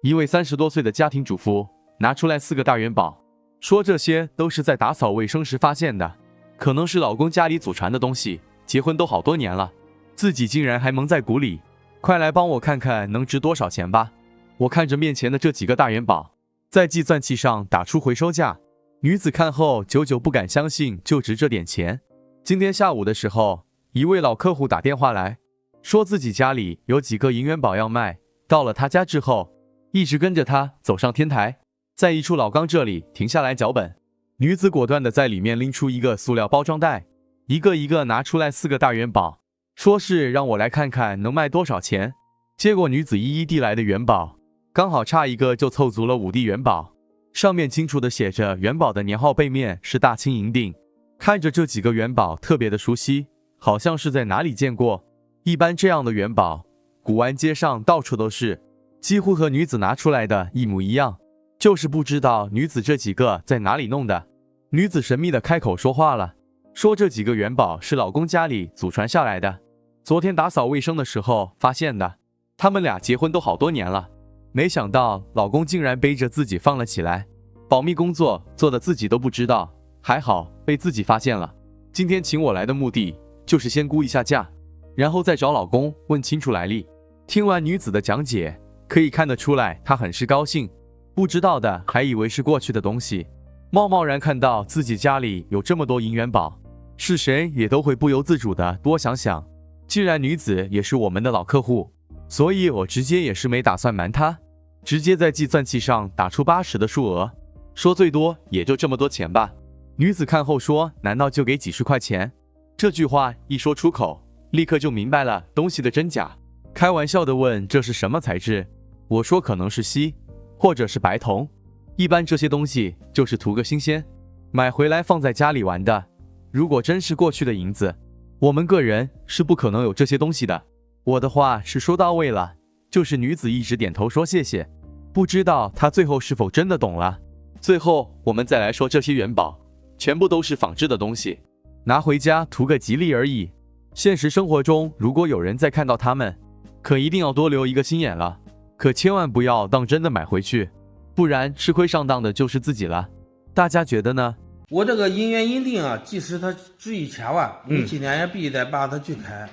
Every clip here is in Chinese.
一位30多岁的家庭主妇拿出来4个大元宝，说这些都是在打扫卫生时发现的，可能是老公家里祖传的东西，结婚都好多年了，自己竟然还蒙在鼓里，快来帮我看看能值多少钱吧。我看着面前的这几个大元宝，在计算器上打出回收价，女子看后久久不敢相信就值这点钱。今天下午的时候，一位老客户打电话来，说自己家里有几个银元宝要卖，到了他家之后，一直跟着他走上天台，在一处老缸这里停下来脚本。女子果断地在里面拎出一个塑料包装袋，一个一个拿出来4个大元宝，说是让我来看看能卖多少钱。结果女子一一递来的元宝，刚好差一个就凑足了5帝元宝，上面清楚地写着元宝的年号，背面是大清银锭。看着这几个元宝特别的熟悉，好像是在哪里见过。一般这样的元宝，古玩街上到处都是，几乎和女子拿出来的一模一样，就是不知道女子这几个在哪里弄的。女子神秘的开口说话了，说这几个元宝是老公家里祖传下来的，昨天打扫卫生的时候发现的。他们俩结婚都好多年了，没想到老公竟然背着自己放了起来，保密工作做的自己都不知道，还好被自己发现了。今天请我来的目的就是先估一下价，然后再找老公问清楚来历。听完女子的讲解，可以看得出来她很是高兴，不知道的还以为是过去的东西。贸然看到自己家里有这么多银元宝，是谁也都会不由自主的多想想。既然女子也是我们的老客户，所以我直接也是没打算瞒她，直接在计算器上打出80的数额，说最多也就这么多钱吧。女子看后说，难道就给几十块钱？这句话一说出口，立刻就明白了东西的真假，开玩笑的问这是什么材质。我说可能是锡，或者是白铜，一般这些东西就是图个新鲜，买回来放在家里玩的。如果真是过去的银子，我们个人是不可能有这些东西的。我的话是说到位了，就是女子一直点头说谢谢，不知道她最后是否真的懂了。最后我们再来说这些元宝，全部都是仿制的东西，拿回家图个吉利而已。现实生活中如果有人再看到它们，可一定要多留一个心眼了，可千万不要当真的买回去，不然吃亏上当的就是自己了。大家觉得呢？我这个银元银锭啊，即使它值1000万，你今天也必须得把它锯开。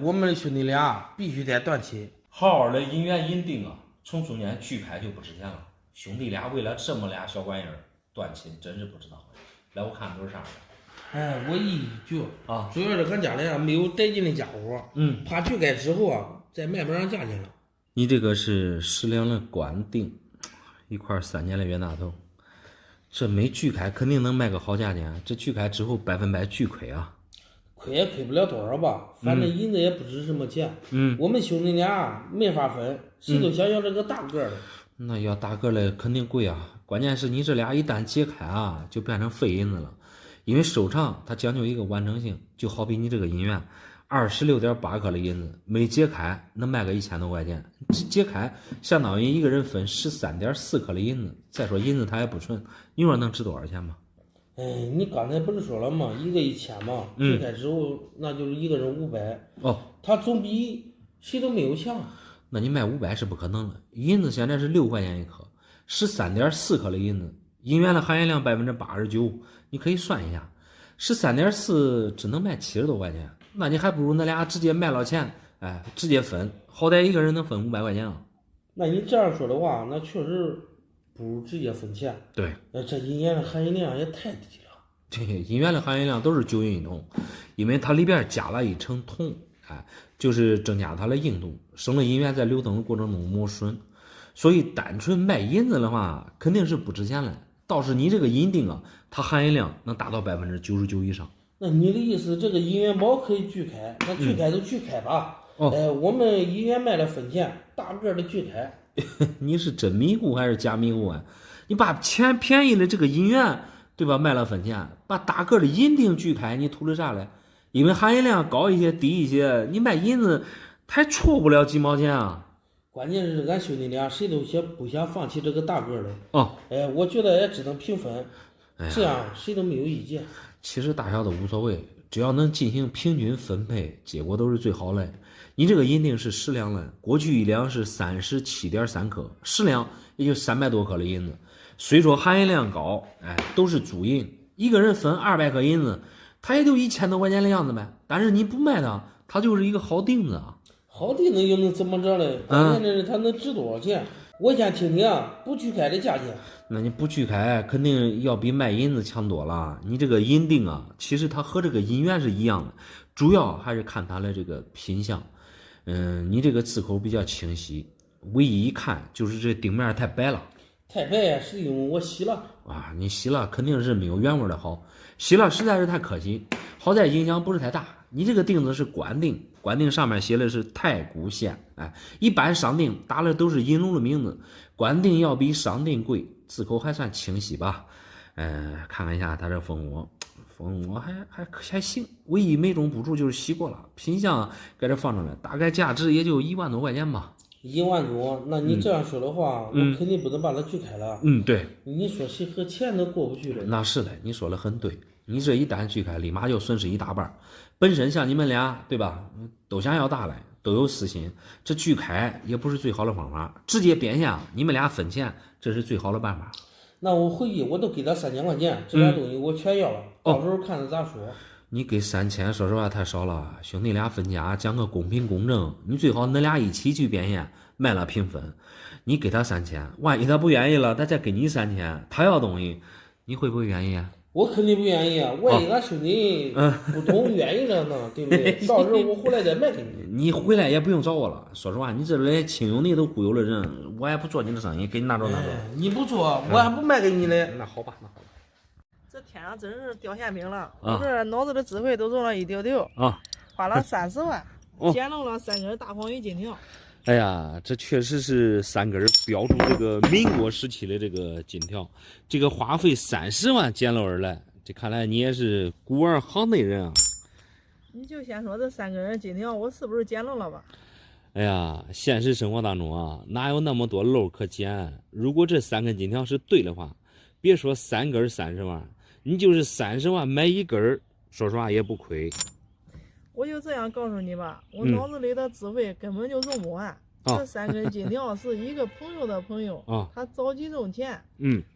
我们的兄弟俩必须得断亲。好好的银元银锭啊，从中间锯开就不值钱了。兄弟俩为了这么俩小玩意儿断亲，真是不知道。来，我看都是啥的。我一锯啊，主要是俺家里啊没有带劲的家伙，怕锯开之后啊再卖不上价钱了。你这个是10两的官锭，一块3年的冤大头。这没锯开肯定能卖个好价钱，这锯开之后100%巨亏啊！亏也亏不了多少吧，反正银子也不值什么钱。我们兄弟俩没法分，谁都想要这个大个的。那要大个的肯定贵啊，关键是你这俩一旦解开啊，就变成废银子了。因为收藏它讲究一个完整性，就好比你这个银元26.8克的银子，没解开能卖个1000多块钱，解开相当于一个人分13.4克的银子。再说银子它也不纯，你说能值多少钱吗？你刚才不是说了吗？一个1000嘛，解开之后那就是一个人500。他总比谁都没有强。那你卖500是不可能的。银子现在是6块钱一克，13.4克的银子，银元的含银量89%，你可以算一下，13.4只能卖70多块钱，那你还不如那俩直接卖了钱，直接分，好歹一个人能分500块钱啊。那你这样说的话，那确实不如直接分钱。对，这银元的含银量也太低了。对，银元的含银量都是9银一铜，因为它里边加了一层铜，就是增加它的硬度，省了银元在流动的过程中磨损。所以单纯卖银子的话，肯定是不值钱的。倒是你这个银锭啊，它含银量能达到99%以上。那你的意思，这个银元宝可以锯开？那锯开就锯开吧。我们银元卖了分钱，大个的锯开。你是真迷糊还是假迷糊啊？你把钱便宜的这个银元，对吧，卖了分钱，把大个的银锭锯开，你图的啥嘞？因为含银量高一些低一些，你卖银子还错不了几毛钱啊。关键是俺兄弟俩谁都不想放弃这个大个的。我觉得也只能平分，这样谁都没有意见。其实大小都无所谓，只要能进行平均分配，结果都是最好的。你这个银锭是10两的，过去1两是37.3克，10两也就300多克的银子。虽说含银量高，都是租银，一个人分200克银子，他也就1000多块钱的样子呗。但是你不卖它，它就是一个好锭子啊。好锭子又能怎么着嘞？关键的是它能值多少钱？我先听听不锯开的价钱。那你不锯开，肯定要比卖银子强多了。你这个银锭啊，其实它和这个银元是一样的，主要还是看它的这个品相。你这个字口比较清晰，唯一一看就是这锭面太白了。太白是因为我洗了啊，你洗了肯定是没有原味的好，洗了实在是太可惜。好在影响不是太大。你这个锭子是官锭，官锭上面写的是太谷县，一般商锭打的都是银龙的名字，官锭要比商锭贵，字口还算清晰吧。看看一下它这蜂窝还行，唯一美中不足就是洗过了，品相搁这放着呢，大概价值也就1万多块钱吧。1万多，那你这样说的话，我肯定不能把它锯开了。对，你说谁和钱都过不去了。那是的，你说的很对。你这一旦锯开，立马就损失一大半。本身像你们俩，对吧？都想要大来，都有私心，这锯开也不是最好的方法，直接变现，你们俩分钱，这是最好的办法。那我回去我都给他3000块钱，这点东西我全要了，到时候看他咋说。你给3000，说实话太少了，兄弟俩分家讲个公平公正，你最好恁俩一起去变现，卖了平分。你给他3000，万一他不愿意了，他再给你3000，他要东西，你会不会愿意啊？我肯定不愿意啊！万一俺兄弟不懂愿意了呢，对不对？到时候我回来再卖给你。你回来也不用找我了。说实话，你这连亲兄弟都忽悠的人，我也不做你的生意，给你拿着。你不做，我还不卖给你嘞。那好吧。这天上真是掉馅饼了，我这脑子的智慧都中了一丢丢啊！花了30万，捡漏了3根大黄鱼金条。哎呀，这确实是3根标注这个民国时期的这个金条，这个花费30万捡漏而来，这看来你也是古玩行内人啊。你就先说这3根金条，我是不是捡漏了吧？哎呀，现实生活当中啊，哪有那么多漏可捡？如果这3根金条是对的话，别说3根30万，你就是30万买1根，说实话也不亏。我就这样告诉你吧，我脑子里的智慧根本就用不完。这3根金条是一个朋友的朋友，他着急挣钱，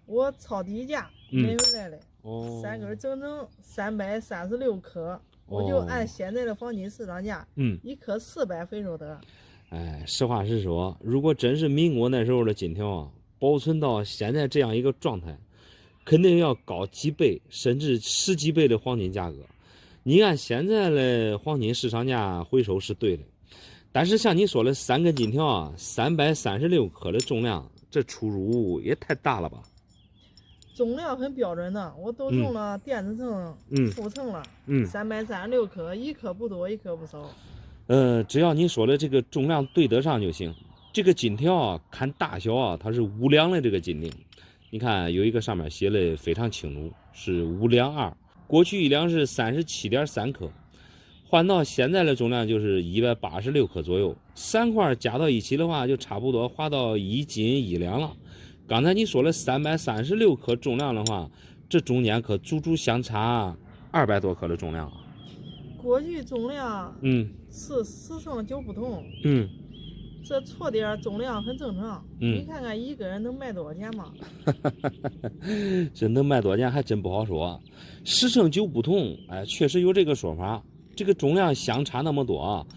我抄底价买回来的，3根整整336克，我就按现在的黄金市场价，1克400回收得。实话实说，如果真是民国那时候的金条啊，保存到现在这样一个状态，肯定要高几倍甚至10几倍的黄金价格。你按现在的黄金市场价回收是对的，但是像你说的3根金条啊，336克的重量，这出入也太大了吧？重量很标准的，我都用了电子秤复称了，336克，1克不多，1克不少。只要你说的这个重量对得上就行。这个金条啊，看大小啊，它是5两的这个金锭，你看有一个上面写的非常清楚，是5两2。过去1两是37.3克，换到现在的重量就是186克左右，3块加到一起的话，就差不多划到1斤1两了。刚才你说的336克重量的话，这中间可足足相差200多克的重量。过去重量是10称9不同，这错点重量很正常。你看看一个人能卖多少钱吗？这能卖多少钱还真不好说。10称9不同，确实有这个说法。这个重量相差那么多，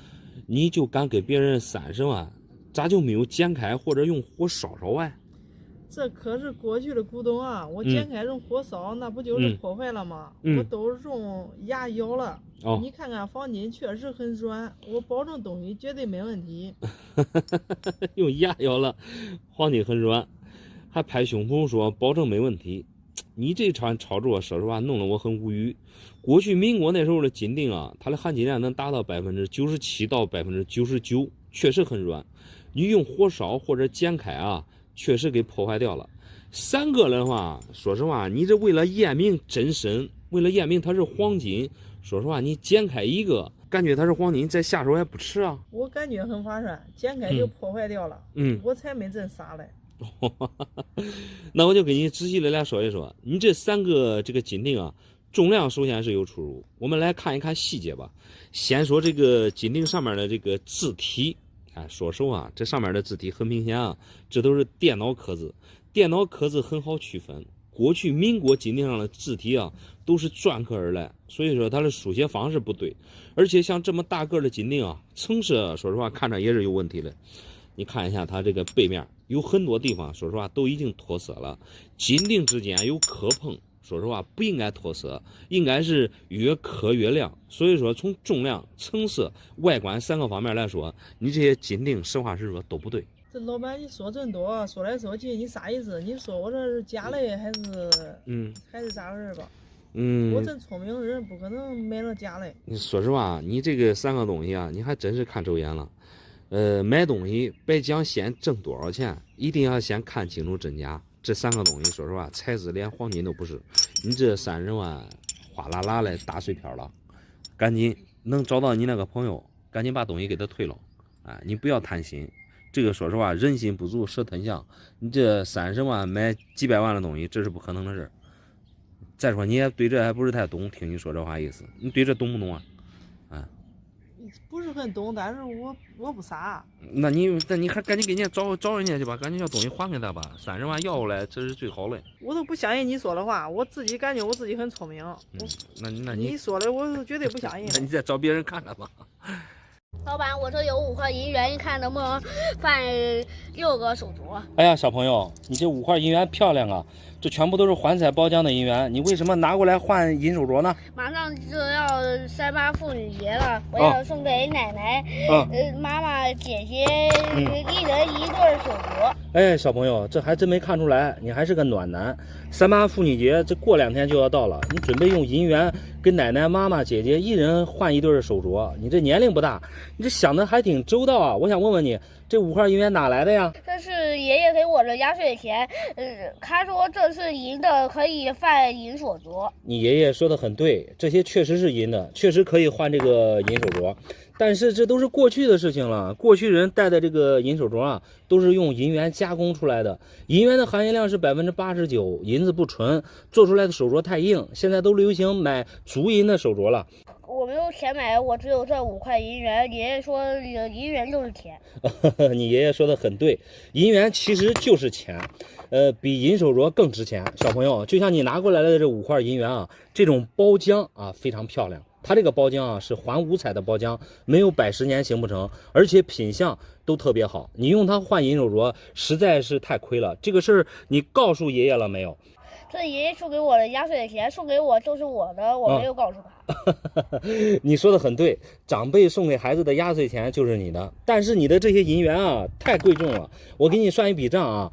你就敢给别人30万，咋就没有剪开或者用火烧烧啊？这可是过去的古董啊！我剪开用火烧，那不就是破坏了吗？我都用牙咬了。你看看黄金确实很软，我保证东西绝对没问题。用牙咬了，黄金很软，还拍胸脯说保证没问题。你这场操作，说实话弄得我很无语。过去民国那时候的金锭啊，它的含金量能达到97%到99%，确实很软。你用火烧或者剪开啊，确实给破坏掉了。3个的话，说实话，你这为了验明真身，为了验明它是黄金，说实话，你剪开一个，感觉它是黄金，再下手还不迟啊。我感觉很划算，剪开就破坏掉了。我才没真傻嘞。那我就给你仔细的来说一说，你这3个这个金锭啊，重量首先是有出入，我们来看一看细节吧。先说这个金锭上面的这个字体，说实话，这上面的字体很明显啊，这都是电脑刻字。电脑刻字很好区分，过去民国金锭上的字体啊，都是篆刻而来，所以说它的书写方式不对。而且像这么大个的金锭啊，成色说实话看着也是有问题的。你看一下它这个背面，有很多地方说实话都已经脱色了，金锭之间有磕碰。说实话不应该脱色，应该是越刻越亮。所以说从重量、成色、外观3个方面来说，你这些金锭实话实说都不对。这老板你说真多，说来说去你啥意思？你说我这是假嘞还是还是啥人吧？我真聪明人不可能买了假嘞。你说实话，你这个3个东西啊，你还真是看走眼了。买东西别讲先挣多少钱，一定要先看清楚真假。这3个东西说实话材质连黄金都不是，你这30万哗啦啦的打碎片了，赶紧能找到你那个朋友，赶紧把东西给他退了。你不要贪心，这个说实话人心不足蛇吞象，你这30万买几百万的东西，这是不可能的事。再说你也对这还不是太懂，听你说这话意思，你对这懂不懂啊？不是很懂，但是我不傻。那你还赶紧给人家找人家去吧，赶紧把东西还给他吧，30万要回来这是最好的。我都不相信你说的话，我自己感觉我自己很聪明。那你说的我是绝对不相信。那你再找别人看看吧。老板，我这有5块银元，你看能不能换6个手镯？哎呀，小朋友，你这5块银元漂亮啊！这全部都是环彩包浆的银元，你为什么拿过来换银手镯呢？马上就要38妇女节了，我要送给奶奶、妈妈、姐姐一人1对手镯。哎，小朋友，这还真没看出来，你还是个暖男。38妇女节这过2天就要到了，你准备用银元跟奶奶、妈妈、姐姐一人换1对手镯，你这年龄不大，你这想的还挺周到啊！我想问问你，这5块银元哪来的呀？这是爷爷给我的压岁钱，他说这是银的，可以换银手镯。你爷爷说的很对，这些确实是银的，确实可以换这个银手镯。但是这都是过去的事情了，过去人戴的这个银手镯啊，都是用银元加工出来的，银元的含银量是89%，银子不纯，做出来的手镯太硬，现在都流行买足银的手镯了。我没有钱买，我只有这5块银元。爷爷说银元就是钱。你爷爷说的很对，银元其实就是钱，比银手镯更值钱。小朋友，就像你拿过来的这5块银元啊，这种包浆啊非常漂亮。它这个包浆啊是环五彩的包浆，没有摆10年形不成，而且品相都特别好。你用它换银手镯实在是太亏了。这个事儿你告诉爷爷了没有？这爷爷送给我的压岁钱，送给我就是我的，我没有告诉他。你说的很对，长辈送给孩子的压岁钱就是你的，但是你的这些银元啊太贵重了。我给你算一笔账啊，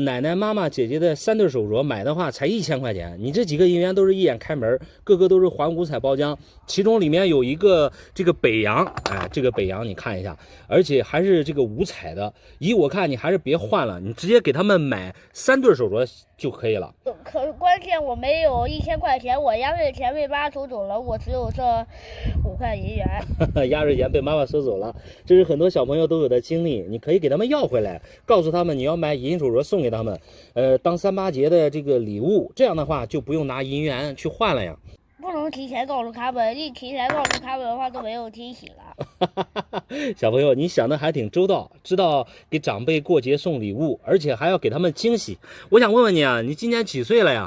奶奶、妈妈、姐姐的3对手镯买的话才1000块钱，你这几个银元都是一眼开门，个个都是环五彩包浆，其中里面有一个这个北洋，这个北洋你看一下，而且还是这个五彩的。依我看，你还是别换了，你直接给他们买3对手镯就可以了。可是关键我没有1000块钱，我压岁钱被妈收走了，我只有这5块银元。压岁钱被妈妈收走了，这是很多小朋友都有的经历，你可以给他们要回来，告诉他们你要买银手镯送给他们，当38节的这个礼物，这样的话就不用拿银元去换了呀。不能提前告诉他们，一提前告诉他们的话都没有惊喜了。小朋友，你想的还挺周到，知道给长辈过节送礼物，而且还要给他们惊喜。我想问问你啊，你今年几岁了呀？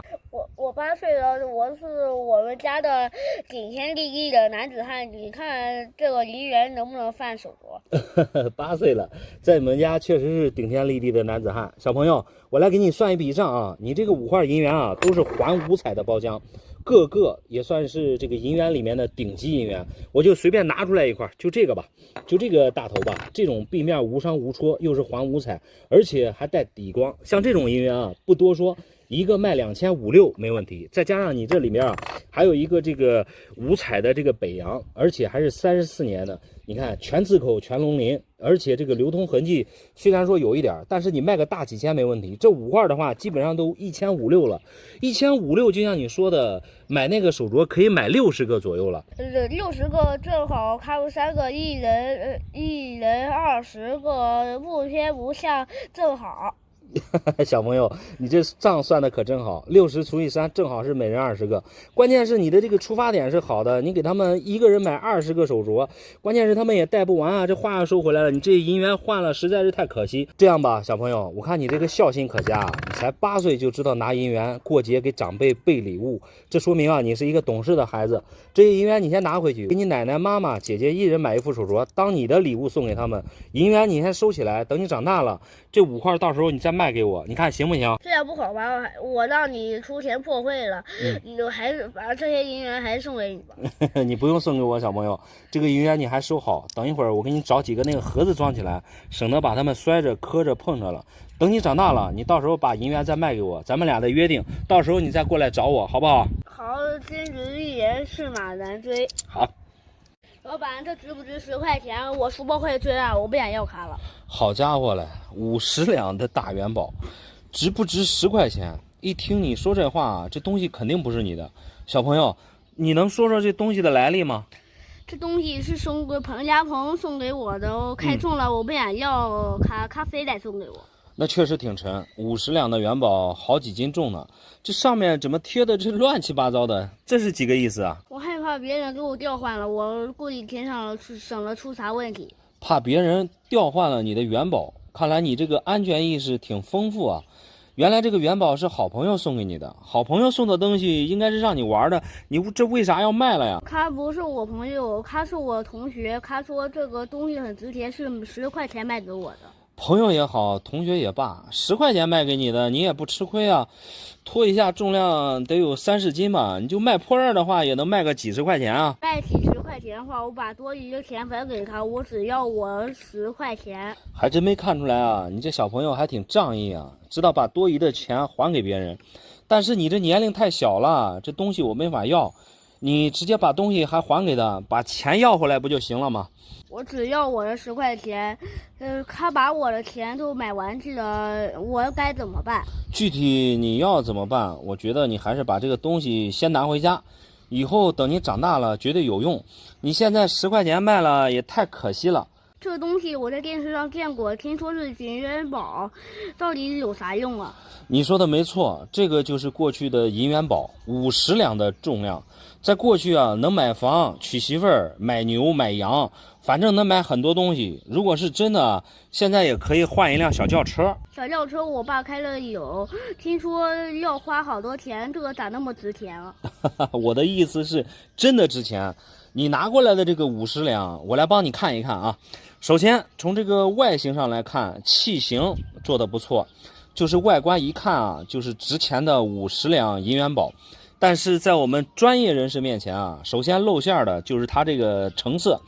我8岁了，我是我们家的顶天立地的男子汉。你看这个银元能不能换手镯？8岁了，在你们家确实是顶天立地的男子汉。小朋友，我来给你算一笔账啊，你这个5块银元啊，都是环五彩的包浆，个个也算是这个银元里面的顶级银元。我就随便拿出来一块，就这个吧，就这个大头吧，这种壁面无伤无戳，又是环五彩，而且还带底光。像这种银元啊，不多说，一个卖2500-2600没问题，再加上你这里面啊还有一个这个五彩的这个北洋，而且还是34年的，你看全字口全龙鳞，而且这个流通痕迹虽然说有一点，但是你卖个大几千没问题。这5块的话基本上都1500-1600了，1500就像你说的，买那个手镯可以买60个左右了。60个正好他们3个一人20个，不偏不向正好。小朋友，你这账算的可真好，60除以3正好是每人20个。关键是你的这个出发点是好的，你给他们一个人买20个手镯，关键是他们也带不完啊，这话要收回来了，你这银元换了实在是太可惜。这样吧，小朋友，我看你这个孝心可嘉，你才8岁就知道拿银元过节给长辈备礼物，这说明啊你是一个懂事的孩子。这些银元你先拿回去，给你奶奶、妈妈、姐姐一人买一副手镯，当你的礼物送给他们。银元你先收起来，等你长大了，这5块到时候你再卖给我，你看行不行？这样不好吧？我让你出钱破费了，你还是把这些银元还送给你吧。你不用送给我，小朋友，这个银元你还收好，等一会儿我给你找几个那个盒子装起来，省得把它们摔着、磕着、碰着了。等你长大了，你到时候把银元再卖给我，咱们俩的约定，到时候你再过来找我，好不好？好，金枝玉叶驷马难追。好。老板，这值不值10块钱？我书包快坠烂，我不想要它了。好家伙嘞，50两的大元宝，值不值10块钱？一听你说这话，这东西肯定不是你的。小朋友，你能说说这东西的来历吗？这东西是送给彭家鹏送给我的，开中了，我不想要，他非得送给我。那确实挺沉，50两的元宝好几斤重呢。这上面怎么贴的这乱七八糟的？这是几个意思啊？我害怕别人给我调换了，我故意填上了，省了出啥问题。怕别人调换了你的元宝，看来你这个安全意识挺丰富啊。原来这个元宝是好朋友送给你的，好朋友送的东西应该是让你玩的，你这为啥要卖了呀？他不是我朋友，他是我同学，他说这个东西很值钱，是10块钱卖给我的。朋友也好，同学也罢，10块钱卖给你的，你也不吃亏啊。拖一下重量得有30斤吧，你就卖破烂的话，也能卖个几十块钱啊。卖几十块钱的话，我把多余的钱返给他，我只要我10块钱。还真没看出来啊，你这小朋友还挺仗义啊，知道把多余的钱还给别人。但是你这年龄太小了，这东西我没法要，你直接把东西还还给他，把钱要回来不就行了吗？我只要我的10块钱，他把我的钱都买玩具了，我该怎么办？具体你要怎么办？我觉得你还是把这个东西先拿回家，以后等你长大了绝对有用。你现在10块钱卖了也太可惜了。这个东西我在电视上见过，听说是银元宝，到底有啥用啊？你说的没错，这个就是过去的银元宝，50两的重量。在过去啊，能买房、娶媳妇儿、买牛、买羊，反正能买很多东西。如果是真的，现在也可以换一辆小轿车。小轿车我爸开了有，听说要花好多钱，这个咋那么值钱啊？我的意思是真的值钱。你拿过来的这个50两，我来帮你看一看啊。首先从这个外形上来看，器型做得不错，就是外观一看啊，就是值钱的50两银元宝。但是在我们专业人士面前啊，首先露馅的就是它这个成色，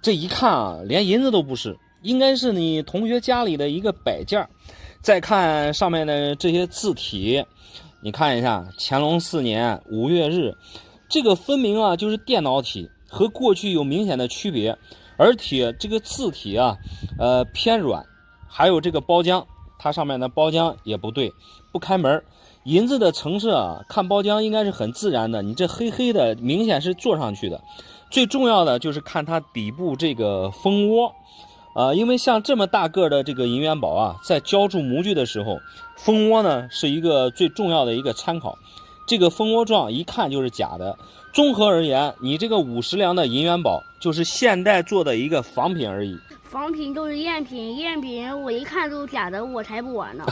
这一看啊，连银子都不是，应该是你同学家里的一个摆件。再看上面的这些字体，你看一下乾隆4年5月日，这个分明啊就是电脑体，和过去有明显的区别。而且这个字体啊，偏软，还有这个包浆，它上面的包浆也不对，不开门。银子的成色啊，看包浆应该是很自然的，你这黑黑的明显是做上去的。最重要的就是看它底部这个蜂窝，因为像这么大个的这个银元宝啊，在浇铸模具的时候，蜂窝呢是一个最重要的一个参考。这个蜂窝状一看就是假的。综合而言，你这个50两的银元宝就是现代做的一个仿品而已。仿品就是赝品，赝品我一看都是假的，我才不玩呢。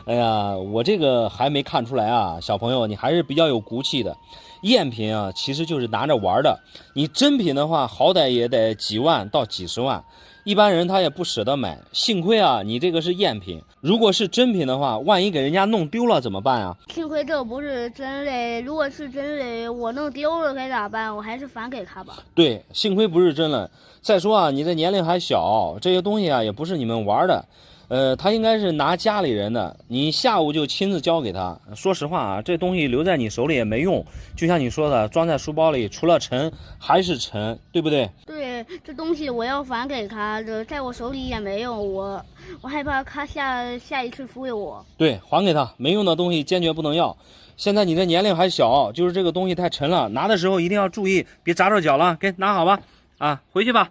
哎呀，我这个还没看出来啊，小朋友，你还是比较有骨气的。赝品啊，其实就是拿着玩的。你真品的话，好歹也得几万到几十万，一般人他也不舍得买。幸亏啊，你这个是赝品，如果是真品的话，万一给人家弄丢了怎么办啊？幸亏这不是真的，如果是真的，我弄丢了该咋办？我还是返给他吧。对，幸亏不是真的。再说啊，你这年龄还小，这些东西啊也不是你们玩的。他应该是拿家里人的，你下午就亲自交给他。说实话啊，这东西留在你手里也没用，就像你说的，装在书包里，除了沉还是沉，对不对？对，这东西我要返给他，在我手里也没用，我害怕他下一次忽悠我。对，还给他，没用的东西坚决不能要。现在你这年龄还小，就是这个东西太沉了，拿的时候一定要注意，别砸着脚了。给拿好吧，啊，回去吧。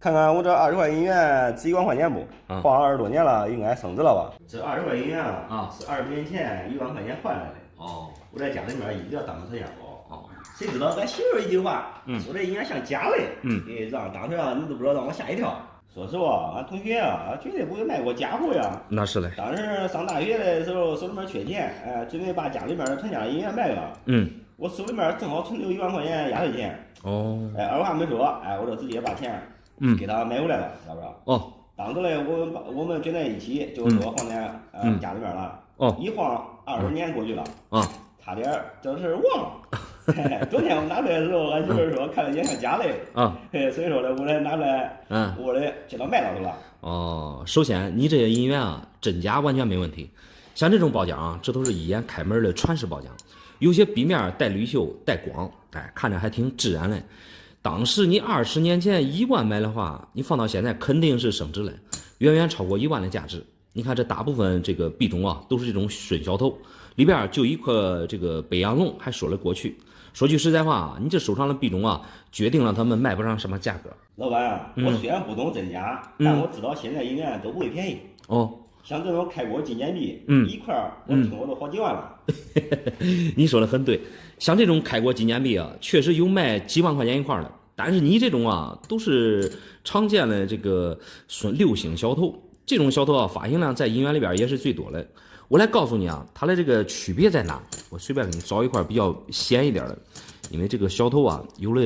看看我这20块银元值1万块钱不？放了20多年了，应该升值了吧？这20块银元是20年前1万块钱换来的。我在家里面一直要当个车间包。谁知道咱媳妇一句话，说这银元像假的。让当时你都不知道，让我吓一跳。说实话，俺同学绝对不会卖过假货呀。那是嘞。当时上大学的时候，手里面缺钱，准备把家里面全家银元卖了。我手里面正好存留1万块钱压岁钱。二话没说，我就直接把钱给他买回来了，知道不？当时嘞，我们卷在一起，就说放在家里面了。一晃20年过去了。差点这事忘了。昨天我拿出来的时候，俺媳妇说看了也像假的。所以说呢，我来拿出来，我来接到卖了去了。首先你这些银元真假完全没问题。像这种包浆这都是一眼开门的传世包浆，有些壁面带铝锈带光，看着还挺自然的。当时你20年前1万买的话，你放到现在肯定是升值了，远远超过1万的价值。你看这大部分这个币种都是这种笋小头，里边就一颗这个北洋龙还说了过去。说句实在话，你这手上的币种决定了他们卖不上什么价格。老板我虽然不懂真假，但我知道现在银元都不会便宜。像这种开国纪念币，一块我听我都好几万了。你说的很对，像这种开国纪念币确实有卖几万块钱一块的，但是你这种都是常见的这个六星小头。这种小头发行量在银元里边也是最多的。我来告诉你它的这个区别在哪？我随便给你找一块比较显一点的，因为这个小头有了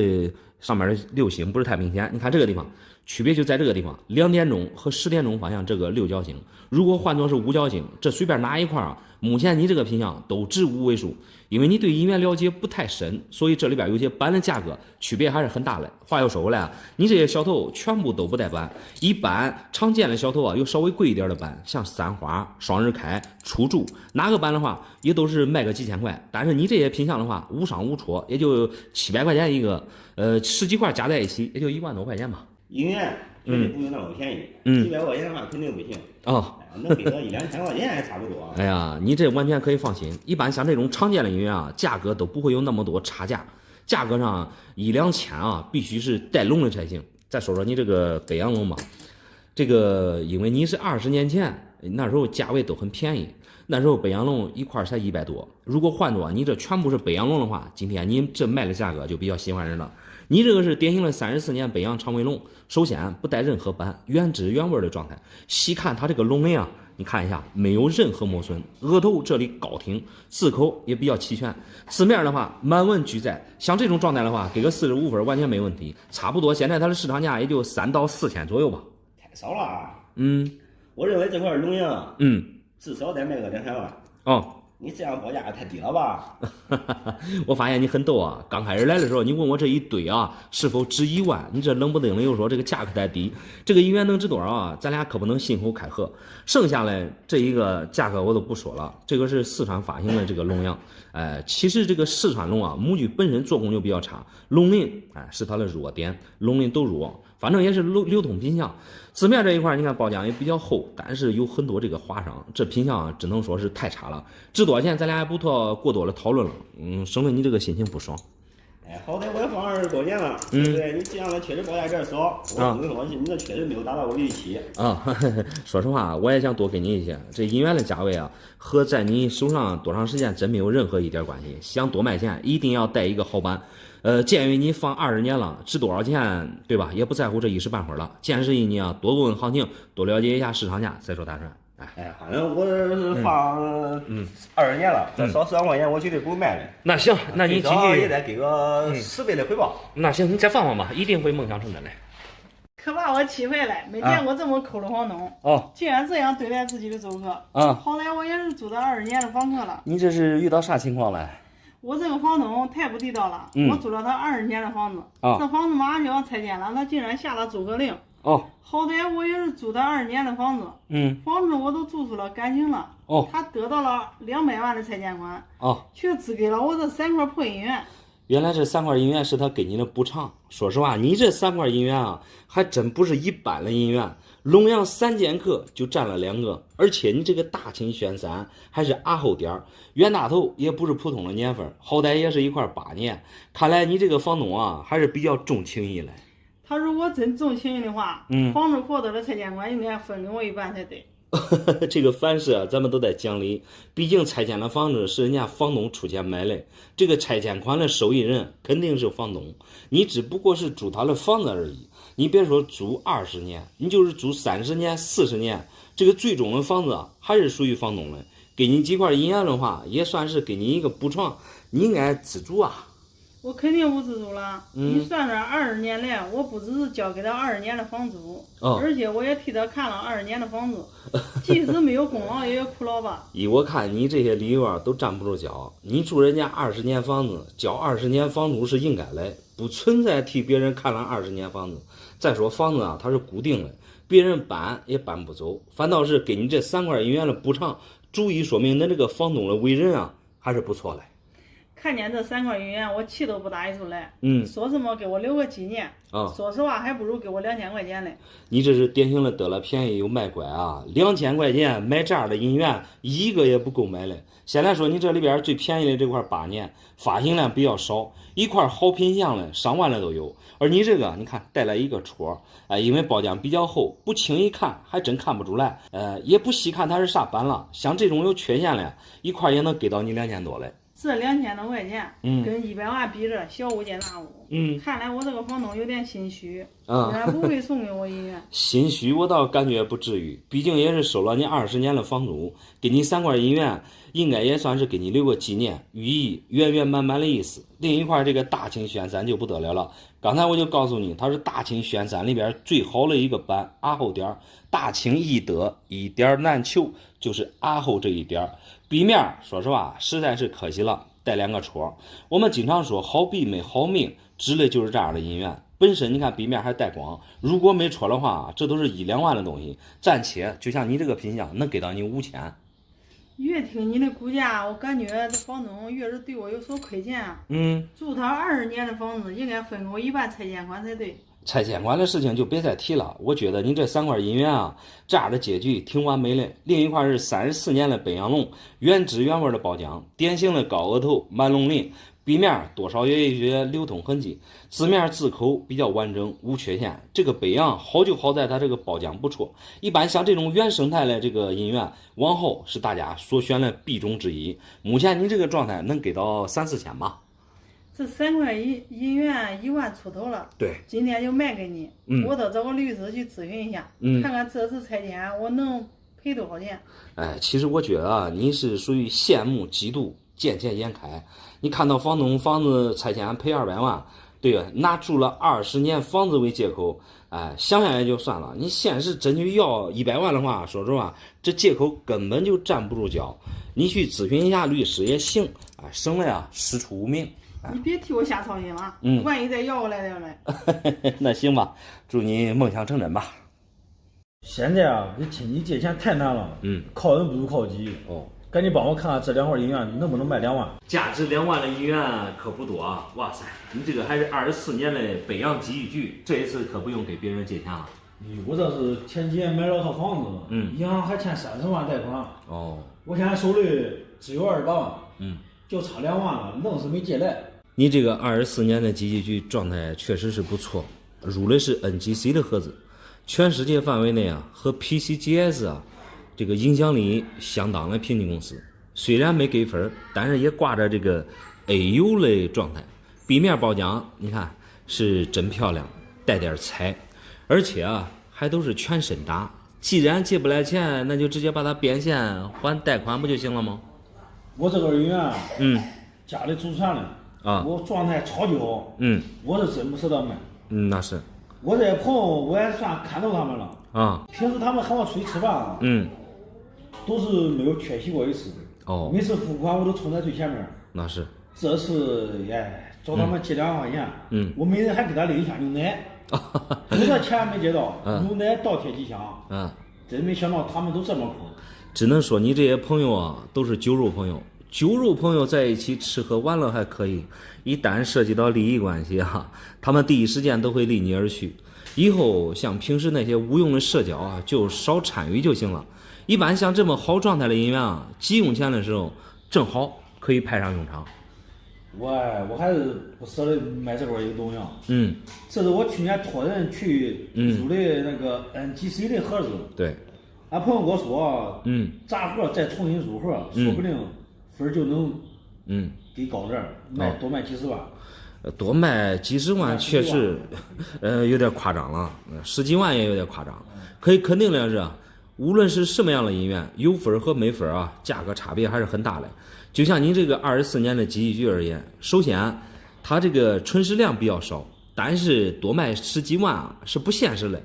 上面的六星不是太明显。你看这个地方，区别就在这个地方，2点钟和10点钟方向这个六角星，如果换作是五角星，这随便拿一块目前你这个品相都值5位数。因为你对银元了解不太深，所以这里边有些板的价格区别还是很大的。话又说回来你这些小头全部都不带板，一般常见的小头有稍微贵一点的板，像三花、双日开、初铸，哪个板的话也都是卖个几千块。但是你这些品相的话，无伤无戳，也就700块钱一个，10几块加在一起也就1万多块钱吧。银元绝对不会那么便宜，700块钱的话肯定不行。能给个1-2千块钱还差不多。哎呀，你这完全可以放心。一般像这种常见的银元价格都不会有那么多差价，价格上1-2千必须是带龙的才行。再说说你这个北洋龙吧，这个因为你是20年前，那时候价位都很便宜，那时候北洋龙一块才100多。如果换做你这全部是北洋龙的话，今天你这卖的价格就比较喜欢人了。你这个是典型的34年北洋长尾龙，首先不带任何斑，原汁原味的状态。细看它这个龙纹你看一下，没有任何磨损，额头这里高挺，四口也比较齐全，四面的话满纹俱在。像这种状态的话，给个45分完全没问题。差不多现在它的市场价也就3到4千左右吧。太少了。我认为这块龙阳至少得卖个2-3万。你这样报价太低了吧？我发现你很逗刚开始来的时候，你问我这一堆是否值1万，你这冷不丁的又说这个价格太低，这个银元能值多少咱俩可不能信口开河。剩下来这一个价格我都不说了，这个是四川发行的这个龙阳。其实这个四川龙模具本身做工就比较差，龙鳞是它的弱点，龙鳞都弱，反正也是流通品相。字面这一块你看包浆也比较厚，但是有很多这个划伤，这品相只能说是太差了。值多少钱咱俩也不过多的讨论了，省得你这个心情不爽。好歹我也放20多年了，对不对？你这样的确实报价有点少，我不放心，你这确实没有达到我的预期说实话，我也想多给你一些。这银元的价位和在你手上多长时间真没有任何一点关系。想多卖钱，一定要带一个好板。鉴于你放20年了，值多少钱，对吧？也不在乎这一时半会儿了。建议你多问问行情，多了解一下市场价，再说打算。反正我是放20年了，这少10万块钱我绝对不会卖的。那行，那你继续也得给个10倍的回报。那行，你再放放吧，一定会梦想成真的。可把我气坏了，没见过这么抠的房东竟然这样对待自己的租客好歹我也是租了20年的房客了。你这是遇到啥情况了？我这个房东太不地道了，我租了他20年的房子这房子马上就要拆迁了，他竟然下了租客令好歹我也是租他20年的房子房子我都租出了感情了他得到了200万的拆迁款却只给了我这3块破银元。原来这3块银元是他给你的补偿。说实话，你这3块银元还真不是一般的银元，龙阳3剑客就占了2个，而且你这个大清宣3还是阿后点，袁大头也不是普通的年份，好歹也是一块8年。看来你这个房东还是比较重情义嘞。他如果真重情的话，房子获得的拆迁款应该分给我一半才对。这个凡事啊，咱们都得讲理。毕竟拆迁的房子是人家房东出钱买的，这个拆迁款的受益人肯定是房东，你只不过是租他的房子而已。你别说租20年，你就是租30年、40年，这个最终的房子还是属于房东的。给你几块银元的话，也算是给你一个补偿，你应该自主啊。我肯定不自主了。你算算20年来，我不只是交给他20年的房租，而且我也替他看了20年的房子，即使没有功劳也有苦劳吧。依我看，你这些理由都站不住脚。你住人家20年房子，交20年房租是应该的，不存在替别人看了20年房子。再说房子啊，它是固定的，别人搬也搬不走，反倒是给你这3块银元的补偿，足以说明你这个房东的为人啊还是不错的。看见这3块银元，我气都不打一处来。说什么给我留个纪念说实话还不如给我2000块钱嘞。你这是典型的得了便宜又卖乖啊！2000块钱买这样的银元，一个也不够买嘞。先来说你这里边最便宜的这块8年，发行量比较少，一块好品相的上万的都有。而你这个，你看带来一个戳，因为包浆比较厚，不轻易看还真看不出来，也不细看它是啥版了。像这种有缺陷的，一块也能给到你2000多嘞。这2000多块钱，跟100万比着小巫见大巫。看来我这个房东有点心虚，应该不会送给我银元。心虚我倒感觉不至于，毕竟也是收了你20年的房租，给你3块银元，应该也算是给你留个纪念，寓意圆圆满满的意思。另一块这个大清宣三就不得了，刚才我就告诉你，它是大清宣三里边最好的一个版，阿后点，大清易得，一点难求，就是阿后这一点。笔面说实话实在是可惜了，带2个戳。我们经常说好笔没好命，指的就是这样的银元。本身你看笔面还带光，如果没戳的话，这都是1、2万的东西，暂且就像你这个品相能给到你5000。越听你的估价，我感觉这房东越是对我有所亏欠啊。住他20年的房子，应该分给我1半拆迁款才对。拆迁款的事情就别再提了，我觉得你这3块银元啊，这样的结局挺完美的。另一块是34年的北洋龙，原汁原味的包浆，典型的高额头满龙鳞，笔面多少也有一些流通痕迹，字面字口比较完整无缺陷。这个北洋好就好在它这个包浆不错，一般像这种原生态的这个银元，往后是大家所选的必中之一。目前你这个状态能给到3、4千吧。这3块银元1万出头了，对，今天就卖给你。我得找个律师去咨询一下，看看这次拆迁我能赔多少钱。其实我觉得啊，你是属于羡慕嫉妒见钱眼开。你看到房东房子拆迁赔200万，对吧？拿住了20年房子为借口，想想也就算了。你现实真去要100万的话，说实话，这借口根本就站不住脚。你去咨询一下律师也行，省了呀师出无名。你别替我瞎操心了，万一再要过来点嘞。那行吧，祝你梦想成真吧。现在啊，给亲戚借钱太难了，靠人不如靠己。赶紧帮我看看这2块银元能不能卖2万？价值2万的银元可不多啊！哇塞，你这个还是24年的北洋记忆局，这一次可不用给别人借钱了。我这是前几年买了套房子，银行还欠30万贷款。我现在手里只有28万，就差2万了，愣是没借来。你这个24年的记忆局状态确实是不错，入的是 NGC 的盒子，全世界范围内啊和 PCGS 啊这个影响力相当的评级公司。虽然没给分，但是也挂着这个 AU 类状态。笔面包浆你看是真漂亮，带点彩，而且啊还都是全身打。既然借不来钱，那就直接把它变现还贷款不就行了吗？我这个银元家里祖传的我状态超级好，我是真不舍得卖。那是我这些朋友我也算看到他们了平时他们喊我出去吃饭都是没有缺席过一次每次付款我都冲在最前面。那是这次找他们借2万块钱我每人还给他领一箱牛奶我这钱还没借到牛奶倒贴几箱真没想到他们都这么苦。只能说你这些朋友啊都是酒肉朋友，酒肉朋友在一起吃喝玩乐还可以，一旦涉及到利益关系他们第一时间都会离你而去。以后像平时那些无用的社交就少参与就行了。一般像这么好状态的银元急用钱的时候正好可以派上用场。我还是不舍得买这边一个东西。这是我去年托人去入的那个 NGC 的盒子。对。俺朋友跟我说，炸盒再重新入盒，说不定分就能给高点，多卖几十万。多卖几十万确实，有点夸张了，10几万也有点夸张。可以肯定的是，无论是什么样的音源，有分和没分啊，价格差别还是很大的。就像你这个24年的记忆局而言，首先它这个存世量比较少，但是多卖10几万啊是不现实的。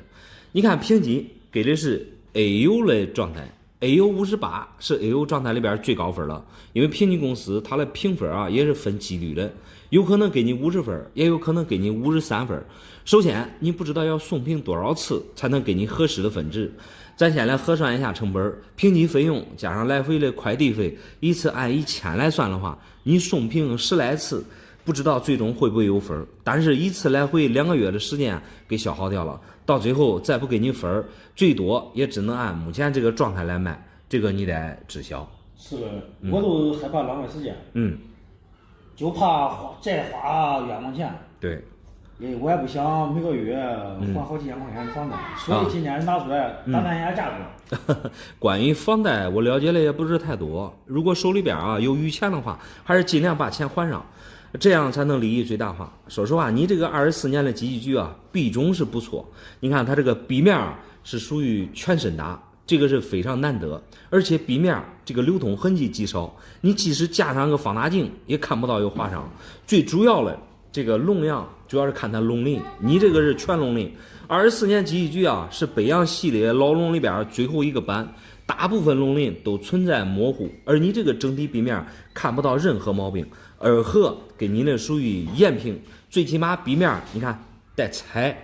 你看评级给的是 AU 的状态。AU58 是 AU 状态里边最高分了，因为评级公司它的评分啊也是分几率的，有可能给你50分，也有可能给你53分。首先你不知道要送评多少次才能给你合适的分值，咱先来核算一下成本，评级费用加上来回的快递费，一次按1000来算的话，你送评10来次，不知道最终会不会有分，但是一次来回2个月的时间给消耗掉了，到最后再不给你分，最多也只能按目前这个状态来卖，这个你得知晓。是的，我都害怕浪费时间，就怕再花冤枉钱。对，我也不想每个月还好几千块钱的房贷，所以今天拿出来谈谈一下价格。关于房贷我了解的也不是太多，如果手里边啊有余钱的话，还是尽量把钱还上，这样才能利益最大化。说实话，你这个24年的记忆局啊，B 种是不错。你看它这个 B 面是属于全身打，这个是非常难得，而且 B 面这个流通痕迹极少，你即使加上个放大镜也看不到有划伤。最主要的这个龙样主要是看它龙鳞，你这个是全龙鳞。24年记忆局啊是北洋系列老龙里边最后一个版，大部分龙鳞都存在模糊，而你这个整体 B 面看不到任何毛病。耳盒给你的属于严评，最起码 B 面你看带彩，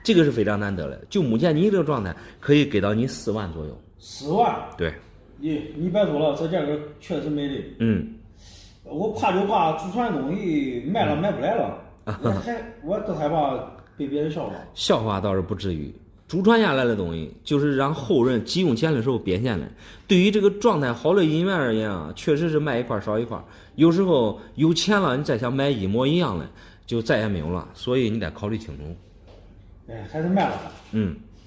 这个是非常难得的。就目前你这个状态，可以给到你4万左右。4万？对。你别说了，这价格确实美丽。我怕就怕祖传的东西卖了买不来了，我更害怕被别人笑话。笑话倒是不至于。祖传下来的东西就是让后人急用钱的时候变现的。对于这个状态好的音源而言啊，确实是卖一块少一块。有时候有钱了，你再想买一模一样的，就再也没有了。所以你得考虑清楚。还是卖了吧。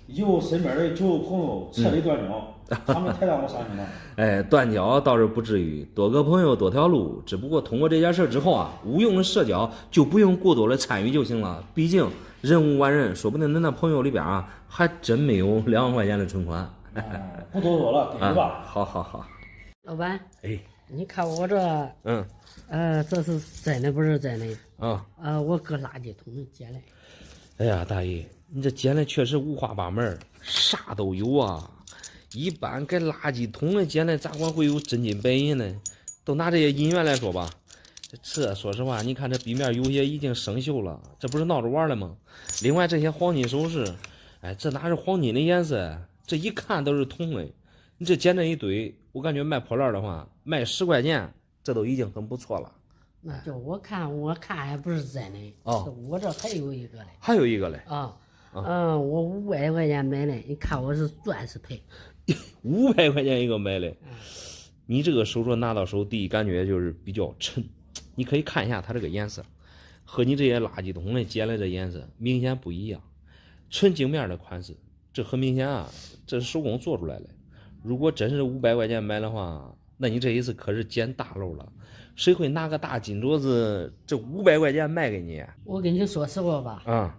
有身边的旧朋友彻底断交，他们太让我伤心了。断交倒是不至于，多个朋友多条路。只不过通过这件事之后啊，无用的社交就不用过多的参与就行了。毕竟人无完人，说不定恁那朋友里边啊，还真没有2万块钱的存款。不多说了，对吧？好。老板，你看我这，这是真的不是真的我搁垃圾桶里捡来。哎呀，大爷，你这捡的确实五花八门，啥都有啊。一般搁垃圾桶里捡的咋管会有真金白银呢？都拿这些银元来说吧，这说实话，你看这B面有些已经生锈了，这不是闹着玩的吗？另外这些黄金首饰，这哪是黄金的颜色？这一看都是铜的。你这捡这一堆，我感觉卖破烂的话，卖10块钱，这都已经很不错了。那就我看还不是真的我这还有一个嘞。还有一个嘞我500块钱买的，你看我是钻石配。500块钱一个买的，你这个手镯拿到手，第一感觉就是比较沉。你可以看一下它这个颜色，和你这些垃圾桶里捡来的颜色明显不一样。纯镜面的款式，这很明显啊，这是手工做出来的。如果真是500块钱买的话，那你这一次可是捡大漏了。谁会拿个大金镯子这500块钱卖给你？我跟你说实话吧，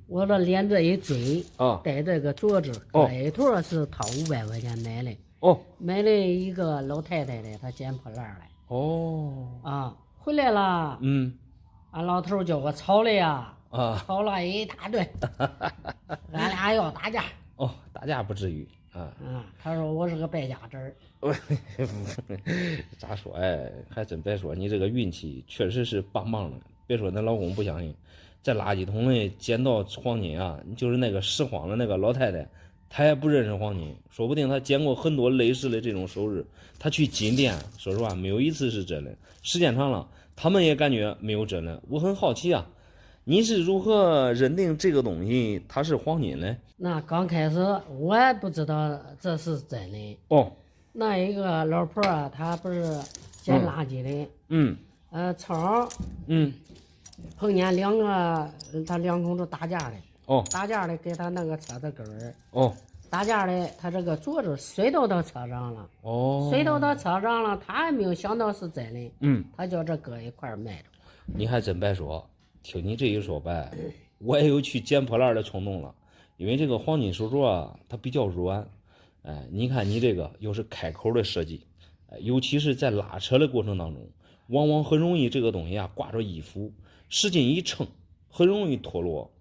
我这连这一嘴戴这个镯子，开头是掏500块钱买的，买了一个老太太的，她捡破烂来，回来了，俺老头叫我吵了呀，吵了一大顿，俺俩要打架，打架不至于。他说我是个败家子儿。咋说还真别说，你这个运气确实是棒棒的。别说那老公不相信，在垃圾桶里捡到黄金啊，就是那个拾荒的那个老太太，她也不认识黄金，说不定她捡过很多类似的这种首饰。她去金店，说实话没有一次是真的，时间长了他们也感觉没有真的。我很好奇啊，你是如何认定这个东西它是黄金呢？那刚开始我也不知道这是真的。那一个老婆她不是捡垃圾的，草，碰见他两口子打架的，打架的给他那个车子根儿，打架的他这个桌子摔到他车上了，摔到他车上了，他还没有想到是真的，他叫这搁一块卖着。你还真别说，听你这一说呗，我也有去捡破烂的冲动了，因为这个黄金手镯啊，它比较软，你看你这个又是开口的设计，尤其是在拉扯的过程当中，往往很容易这个东西啊挂着衣服，使劲一撑，很容易脱落。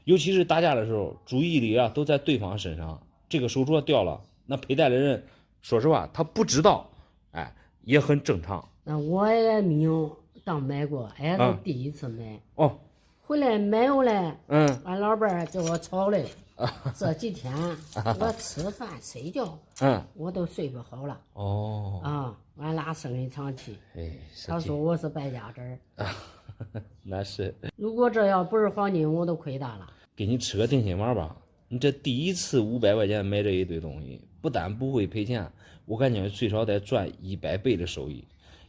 尤其是打架的时候，注意力啊都在对方身上，这个手镯掉了，那佩戴的人，说实话他不知道，也很正常。那我也没有刚买过，也是第一次买。回来买回来，俺老伴儿叫我炒的。这几天我吃饭睡觉，我都睡不好了。俺俩生一场气。他说我是败家子儿。那是。如果这要不是黄金，我都亏大了。给你吃个定心丸吧，你这第一次500块钱买这一堆东西，不但不会赔钱，我感觉最少得赚100倍的收益。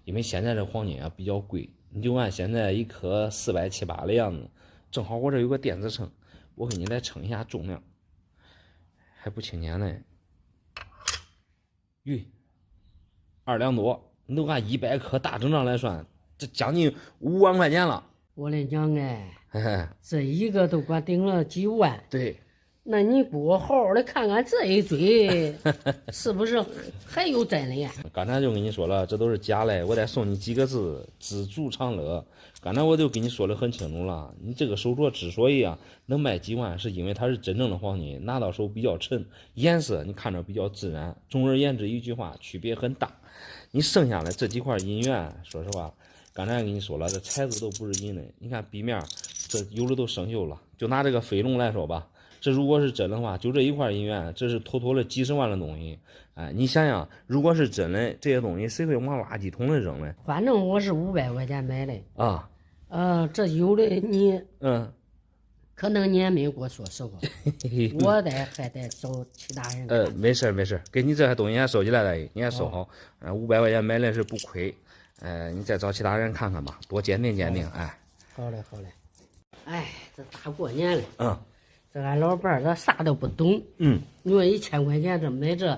因为现在这黄金啊比较贵，你就按现在一颗400、700的样子，正好我这有个电子秤，我给你来称一下重量，还不轻年呢。2两多，你都按100克大整账来算，这将近5万块钱了。我跟你讲这一个都管顶了几万。对。那你给我好好的看看这一堆是不是还有真的呀？刚才就跟你说了，这都是假的，我再送你几个字：知足常乐。刚才我就跟你说的很清楚了，你这个手镯之所以啊能卖几万，是因为它是真正的黄金，拿到手比较沉，颜色你看着比较自然。总而言之一句话，区别很大。你剩下的这几块银元，说实话，刚才跟你说了，这材质都不是银的，你看壁面这有的都生锈了。就拿这个飞龙来说吧，这如果是真的话，就这一块银元，这是妥妥的几十万的东西。你想想，如果是真的，这些东西谁会往垃圾桶里扔呢？反正我是500块钱买的啊。这有的你可能你也没给我说实话，我还得找其他人。没事，给你这些东西还收起来了，你还收好。500块钱买的是不亏。你再找其他人看看吧，多鉴定鉴定。好嘞。这大过年了，这俺老伴儿他啥都不懂，你说1000块钱这买这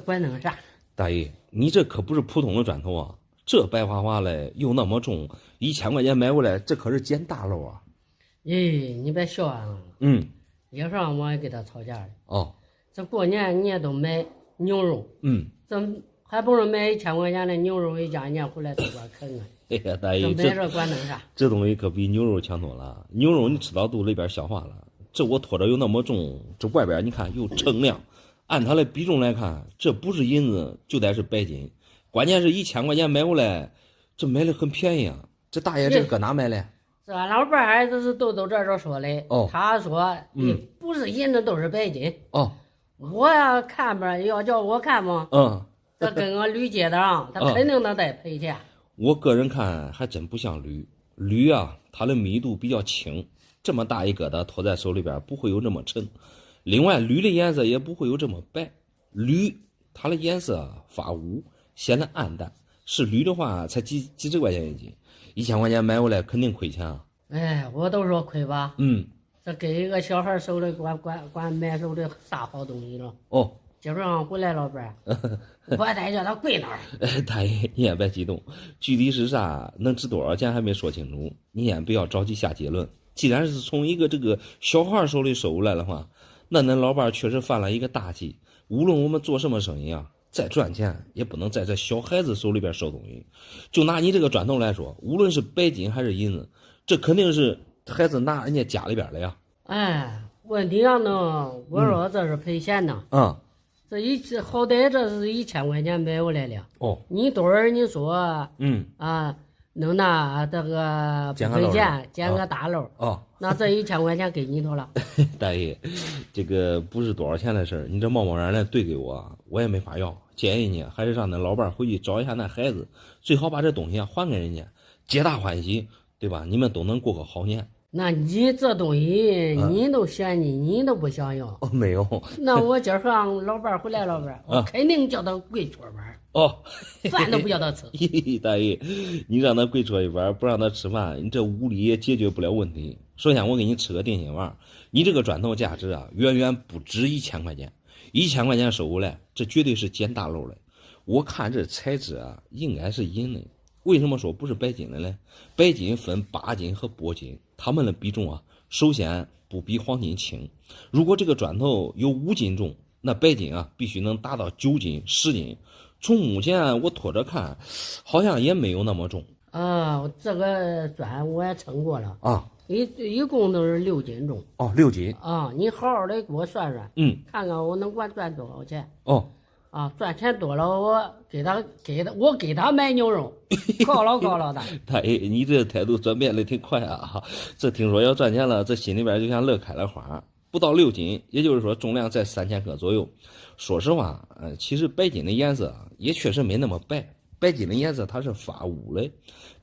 管弄啥？大爷，你这可不是普通的砖头啊，这白花花的又那么重，1000块钱买回来，这可是捡大漏啊！你别笑啊！有时候我也跟他吵架的。这过年你也都买牛肉，这还不如买1000块钱的牛肉一家年回来都管啃啊！哎呀，大爷，这管弄啥？这东西可比牛肉强多了。牛肉你吃到肚子里边消化了，这我拖着又那么重，这外边你看又称量，按它的比重来看，这不是银子就得是白金。关键是1000块钱买回来，这买的很便宜啊。这大爷这搁哪买的？这俺老伴儿还是都这说的。他说不是银子都是白金。我要看吧，要叫我看吗？这跟个铝接档，他肯定能得赔钱。我个人看还真不像铝啊，它的密度比较轻，这么大一疙瘩拖在手里边不会有那么沉。另外铝的颜色也不会有这么白，铝它的颜色发乌，显得暗淡，是铝的话才几十块钱一斤，1000块钱买回来肯定亏钱啊。我都说亏吧。这给一个小孩手里管买手里啥好东西了。今儿上回来老伴儿，我得叫他跪那儿。大爷，你也别激动，具体是啥，能值多少钱还没说清楚，你也不要着急下结论。既然是从一个这个小孩手里收过来的话，那恁老伴儿确实犯了一个大忌。无论我们做什么生意啊，再赚钱也不能在这小孩子手里边收东西。就拿你这个砖头来说，无论是白金还是银子，这肯定是孩子拿人家家里边的呀。问题上呢，我说这是赔钱呢。这好歹这是1000块钱买回来了。你多少你说能拿这个赔钱捡个大漏。那这1000块钱给你头了。大爷，这个不是多少钱的事儿，你这贸贸然的兑给我也没法要。建议你还是让那老伴回去找一下那孩子，最好把这东西还给人家，皆大欢喜，对吧？你们都能过个好年。那你这东西你都嫌弃，你都不想要？哦，没有。那我今儿让老伴回来，老伴，我肯定叫他跪搓板。哦，饭都不叫他吃。大爷，你让他跪搓一板，不让他吃饭，你这屋里也解决不了问题。首先我给你吃个定心丸，你这个砖头价值啊，远远不止1000块钱，1000块钱收过来，这绝对是捡大漏的。我看这材质啊，应该是银的。为什么说不是白金的呢？白金分钯金和铂金，它们的比重啊，首先不比黄金轻。如果这个砖头有5斤重，那白金啊必须能达到9斤、10斤。从目前我拖着看，好像也没有那么重啊。这个砖我也称过了啊，一共都是6斤重。哦，6斤啊，你好好的给我算算，看看我能管赚多少钱。哦，啊，赚钱多了我给他买牛肉，犒劳他。大爷，你这态度转变的挺快啊！这听说要赚钱了，这心里边就像乐开了花。不到6斤，也就是说重量在3000克左右。说实话，其实白金的颜色也确实没那么白，白金的颜色它是发乌的，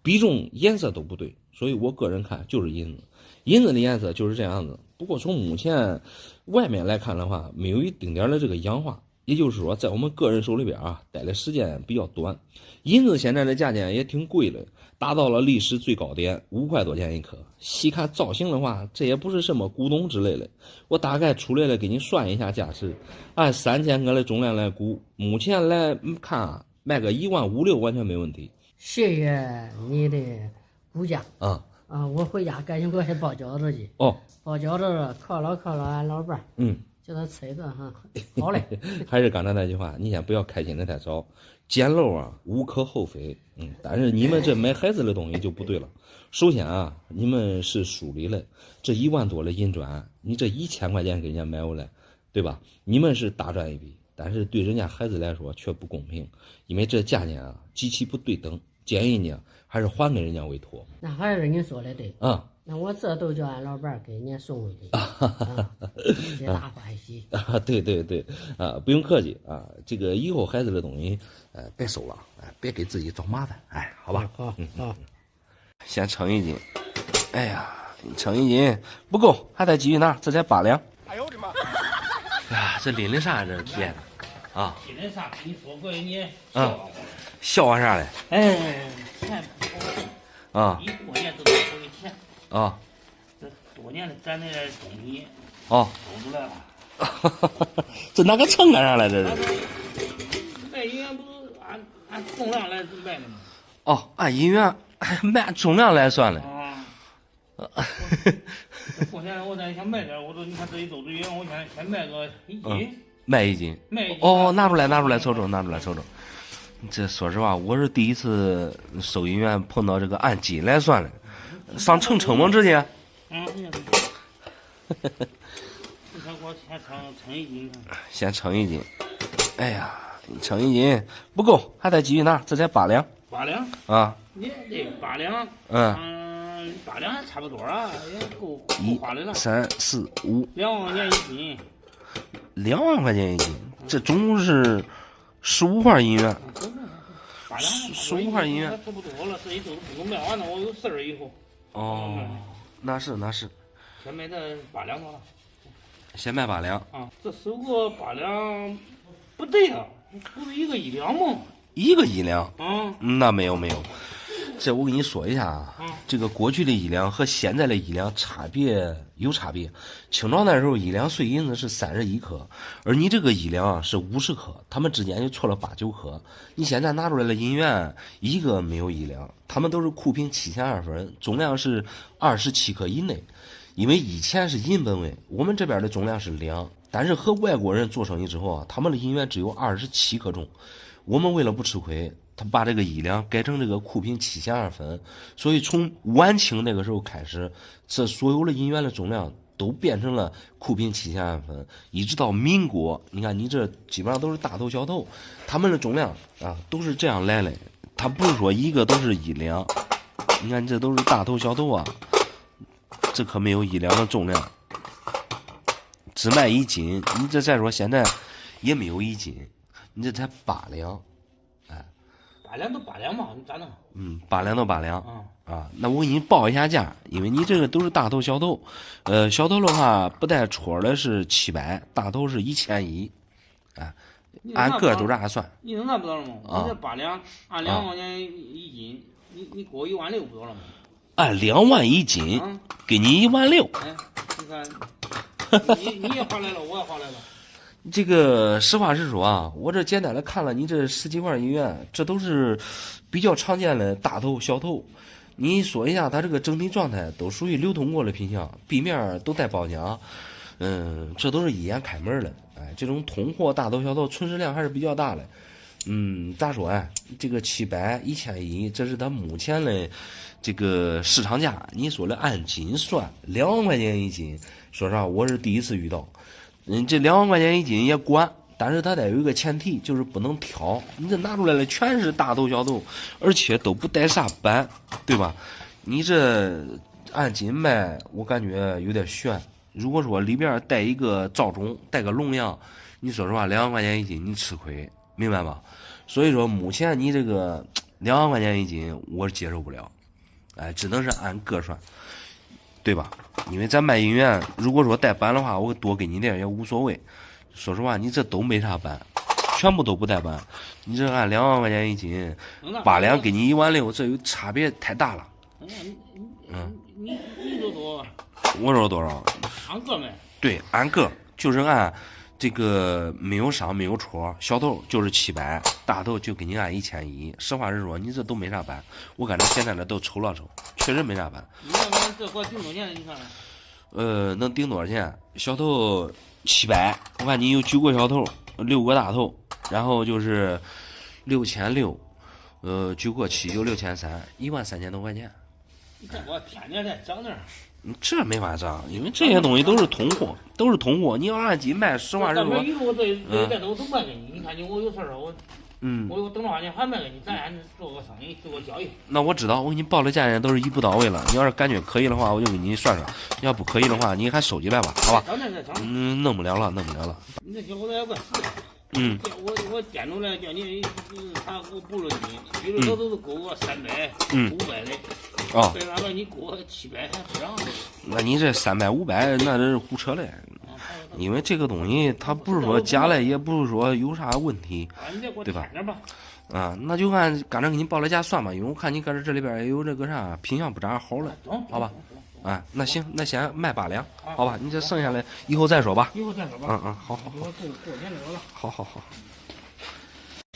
比重颜色都不对，所以我个人看就是银子。银子的颜色就是这样子，不过从目前外面来看的话，没有一丁点的这个氧化，也就是说在我们个人手里边啊，待的时间比较短。银子现在的价钱也挺贵的，达到了历史最高点，5块多钱一克。细看造型的话，这也不是什么古董之类的。我大概出来了给你算一下价值，按3000克的重量来估，目前来看啊，卖个15000-16000完全没问题。谢谢你的估价啊！我回家赶紧过去包饺子去。哦，包饺子犒劳俺老伴。叫他吃一顿哈。好嘞。还是刚才那句话，你先不要开心的太早。捡漏啊，无可厚非。但是你们这买孩子的东西就不对了。首先啊，你们是疏离了这1万多的银砖，你这1000块钱给人家买回来，对吧？你们是大赚一笔，但是对人家孩子来说却不公平，因为这价钱啊极其不对等。建议你还是还给人家委托。那还是你说的对啊。那我这都叫俺老伴给人家送回去，皆大欢喜啊！对对对啊，不用客气啊。这个以后孩子的东西，别收了，别给自己找麻烦，好吧？好，先称1斤。哎呀，称1斤不够，还得继续拿，这才8两。哎呦我的妈！哎呀，这拎的啥这编的啊？拎的啥？你说过你笑话啥嘞？钱啊！一过年都得收的钱啊！这多年的攒的东西哦，收出来了。这哪个秤干啥来着？卖银元不是按重量来卖的吗？哦，按银元卖重量来算的。过年我再想卖点，我说你看这一周的银元，我先卖个1斤。卖1斤。哦，拿出来瞅瞅，拿出来瞅瞅。这说实话，我是第一次收银员碰到这个按斤来算的，上称吗？直接。先称1斤。哎呀，称1斤不够，还得继续拿，这才8两。8两啊？你这8两，8两还差不多啊，也够花的了。1、2、3、4、5。2万块钱1斤。2万块钱1斤，这总共是15块银元。15块银元。差不多了，这一周不够卖完了，我有事儿以后。哦，那是。先卖这8两多了。先卖8两。啊，这收个8两不对啊，不是一个1两吗？一个1两。啊。那没有。这我跟你说一下啊，这个过去的1两和现在的1两有差别。清朝那时候1两碎银子是31克，而你这个1两是50克，他们之间就错了8、9克。你现在拿出来的银元一个没有1两，他们都是库平72分，重量是27克以内。因为以前是银本位，我们这边的重量是2，但是和外国人做生意之后啊，他们的银元只有27克重。我们为了不吃亏，他把这个1两改成这个库平72分，所以从晚清那个时候开始，这所有的银元的重量都变成了库平72分，一直到民国，你看你这基本上都是大头小头，他们的重量啊都是这样来的，他不是说一个都是1两，你看这都是大头小头啊，这可没有1两的重量，只卖1斤，你这再说现在也没有1斤，你这才8两。8两到8两嘛，你咋弄？8两到8两。那我给你报一下价，因为你这个都是大头小头，小头的话不带戳的是700，大头是1100，按个都这样算。你能拿不到了吗？你这8两按2块钱一斤，你给我16000不到了吗？按2万一斤，给你16000。你看，你也划来了，我也划来了。这个实话实说啊，我这简单的看了你这10几块银元，这都是比较常见的大头小头。你说一下它这个整体状态都属于流通过的品相，壁面都带包浆，这都是一眼开门的。这种通货大头小头存世量还是比较大的。咋说这个700、1100，这是它目前的这个市场价。你说的按斤算，2万块钱一斤，说实话我是第一次遇到。这2万块钱一斤也管，但是它得有一个前提，就是不能挑。你这拿出来的全是大头小头，而且都不带啥斑，对吧？你这按斤卖，我感觉有点悬。如果说里边带一个罩种，带个笼样，你说实话2万块钱一斤你吃亏，明白吧？所以说目前你这个2万块钱一斤我接受不了，只能是按个算，对吧？因为咱卖银元，如果说带斑的话，我多给你点也无所谓。说实话，你这都没啥斑，全部都不带斑。你这按2万块钱一斤，8两给你16000，这有差别太大了。你说多？我说多少？按个卖。对，按个就是按这个没有伤没有戳，小头就是700，大头就给你按1100。实话实说，你这都没啥斑，我感觉现在的都瞅了瞅，确实没啥斑。你要不然这块顶多钱？你看。能顶多少钱？小头700，我看你有9个小头，6个大头，然后就是6600，9个7就6300，13000多块钱。你这我天天在涨点儿。这没法涨，因为这些东西都是通货，都是通货。你要按斤卖，实话实说。我这都卖给你，你看我有事儿我有等多少年还卖给你，咱俩做个生意，做个交易。那我知道，我给你报的价钱都是一步到位了。你要是感觉可以的话，我就给你算算；要不可以的话，你还收起来吧，好吧？弄不了了。你这小伙子也怪死的。我点出来叫你，我不论你，比如说都是给我300、500的。为啥你给我700还不让？那你这300、500，那这是胡扯嘞。因为这个东西它不是说假的，也不是说有啥问题，对吧？那就按刚才给你报了价算吧，因为我看你搁这里边也有这个啥品相不咋好了，好吧？那行，那先卖8两，好吧？你这剩下来以后再说吧。好。好。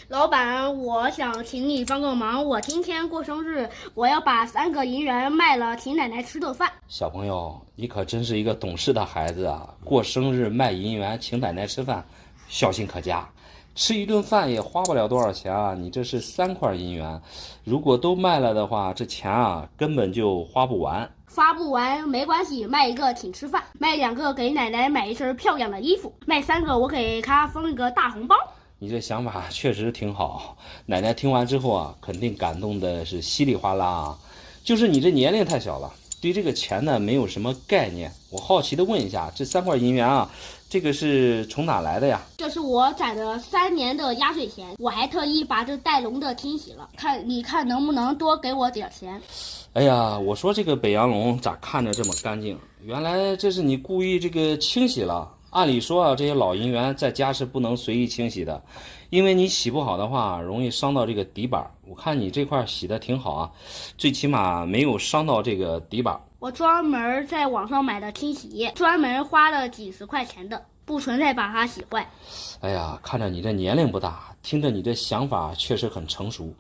老板，我想请你帮个忙，我今天过生日，我要把3个银元卖了，请奶奶吃顿饭。小朋友，你可真是一个懂事的孩子啊！过生日卖银元，请奶奶吃饭，孝心可嘉。吃一顿饭也花不了多少钱啊！你这是3块银元，如果都卖了的话，这钱啊根本就花不完。花不完没关系，卖1个请吃饭，卖2个给奶奶买一身漂亮的衣服，卖3个我给她封一个大红包。你这想法确实挺好，奶奶听完之后啊，肯定感动的是稀里哗啦。就是你这年龄太小了，对这个钱呢没有什么概念。我好奇的问一下，这3块银元啊，这个是从哪来的呀？这是我攒了3年的压岁钱，我还特意把这带笼的清洗了，你看能不能多给我点钱？哎呀，我说这个北洋龙咋看着这么干净？原来这是你故意这个清洗了。按理说啊，这些老银元在家是不能随意清洗的，因为你洗不好的话，容易伤到这个底板。我看你这块洗的挺好啊，最起码没有伤到这个底板。我专门在网上买的清洗液，专门花了几十块钱的，不存在把它洗坏。哎呀，看着你这年龄不大，听着你这想法确实很成熟。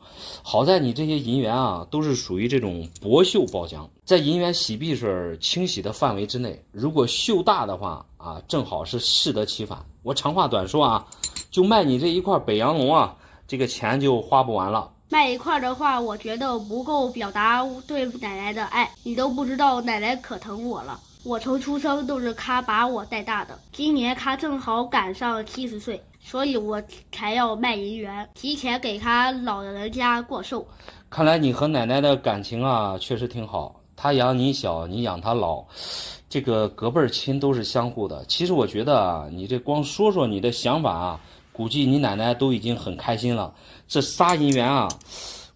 好在你这些银元啊，都是属于这种薄锈包浆，在银元洗碧水清洗的范围之内。如果锈大的话啊，正好是适得其反。我长话短说啊，就卖你这一块北洋龙啊，这个钱就花不完了。卖1块的话，我觉得不够表达对奶奶的爱，你都不知道奶奶可疼我了。我从出生都是她把我带大的，今年她正好赶上70岁，所以我才要卖银元，提前给她老人家过寿。看来你和奶奶的感情啊，确实挺好。她养你小，你养她老，这个隔辈亲都是相互的。其实我觉得啊，你这光说说你的想法啊，估计你奶奶都已经很开心了。这仨银元啊，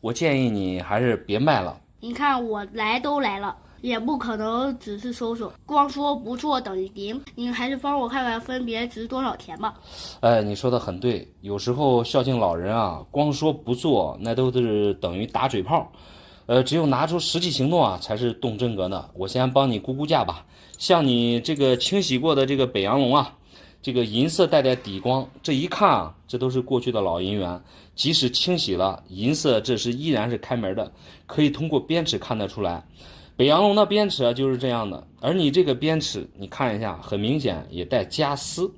我建议你还是别卖了。你看我来都来了，也不可能只是收收，光说不做等于零。您还是帮我看看分别值多少钱吧。你说的很对，有时候孝敬老人啊，光说不做那都是等于打嘴炮。只有拿出实际行动啊，才是动真格的。我先帮你估估价吧。像你这个清洗过的这个北洋龙啊，这个银色带底光，这一看啊，这都是过去的老银元，即使清洗了，银色这是依然是开门的，可以通过边齿看得出来。北洋龙的边齿啊就是这样的，而你这个边齿你看一下，很明显也带夹丝，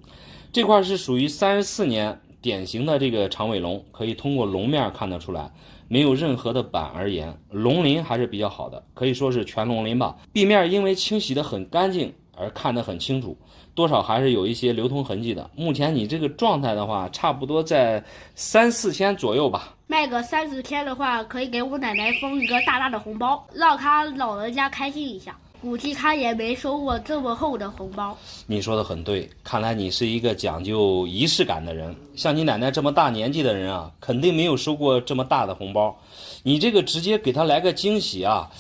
这块是属于34年典型的这个长尾龙，可以通过龙面看得出来，没有任何的板而言，龙鳞还是比较好的，可以说是全龙鳞吧。壁面因为清洗得很干净而看得很清楚，多少还是有一些流通痕迹的。目前你这个状态的话，差不多在3-4千左右吧。卖个3-4千的话，可以给我奶奶封一个大大的红包，让她老人家开心一下。估计她也没收过这么厚的红包。你说的很对，看来你是一个讲究仪式感的人。像你奶奶这么大年纪的人啊，肯定没有收过这么大的红包。你这个直接给她来个惊喜啊！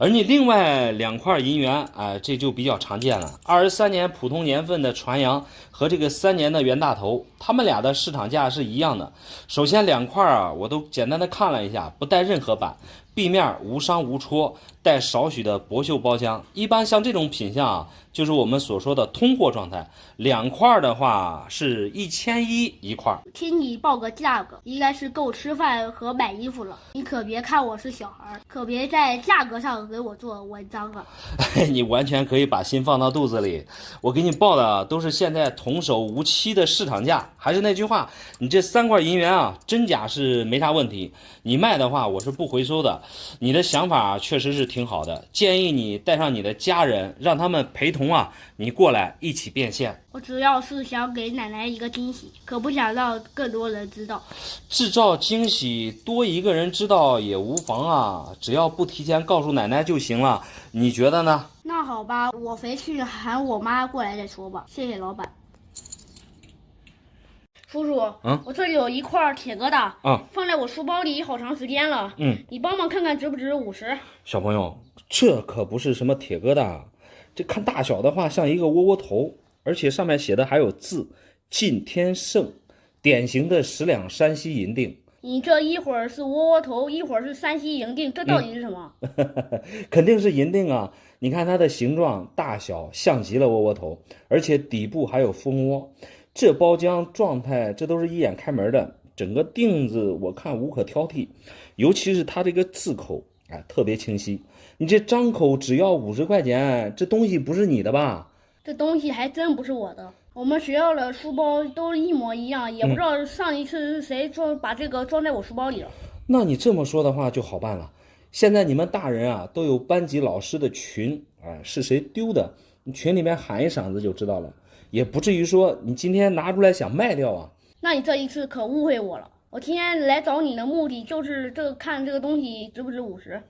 而你另外2块银元，这就比较常见了。23年普通年份的传阳和这个3年的袁大头，他们俩的市场价是一样的。首先2块啊，我都简单的看了一下，不带任何板，壁面无伤无戳，带少许的薄锈包浆。一般像这种品相啊，就是我们所说的通货状态。2块的话是1100一块。听你报个价格，应该是够吃饭和买衣服了。你可别看我是小孩，可别在价格上给我做文章啊！你完全可以把心放到肚子里。我给你报的都是现在童叟无欺的市场价。还是那句话，你这3块银元啊，真假是没啥问题。你卖的话，我是不回收的。你的想法确实是挺好的，建议你带上你的家人，让他们陪同啊，你过来一起变现。我主要是想给奶奶一个惊喜，可不想让更多人知道。制造惊喜，多一个人知道也无妨啊，只要不提前告诉奶奶就行了。你觉得呢？那好吧，我回去喊我妈过来再说吧。谢谢老板。叔叔，我这里有一块铁疙瘩放在我书包里好长时间了。你帮忙看看值不值50？小朋友，这可不是什么铁疙瘩，这看大小的话像一个窝窝头，而且上面写的还有字“晋天盛”，典型的10两山西银锭。你这一会儿是窝窝头，一会儿是山西银锭，这到底是什么？肯定是银锭啊！你看它的形状大小像极了窝窝头，而且底部还有蜂窝。这包浆状态，这都是一眼开门的，整个锭子我看无可挑剔，尤其是它这个字口，特别清晰。你这张口只要50块钱，这东西不是你的吧？这东西还真不是我的。我们学校的书包都一模一样，也不知道上一次是谁把这个装在我书包里了。那你这么说的话就好办了。现在你们大人啊都有班级老师的群，是谁丢的，你群里面喊一嗓子就知道了。也不至于说你今天拿出来想卖掉啊。那你这一次可误会我了，我今天来找你的目的就是看这个东西值不值50。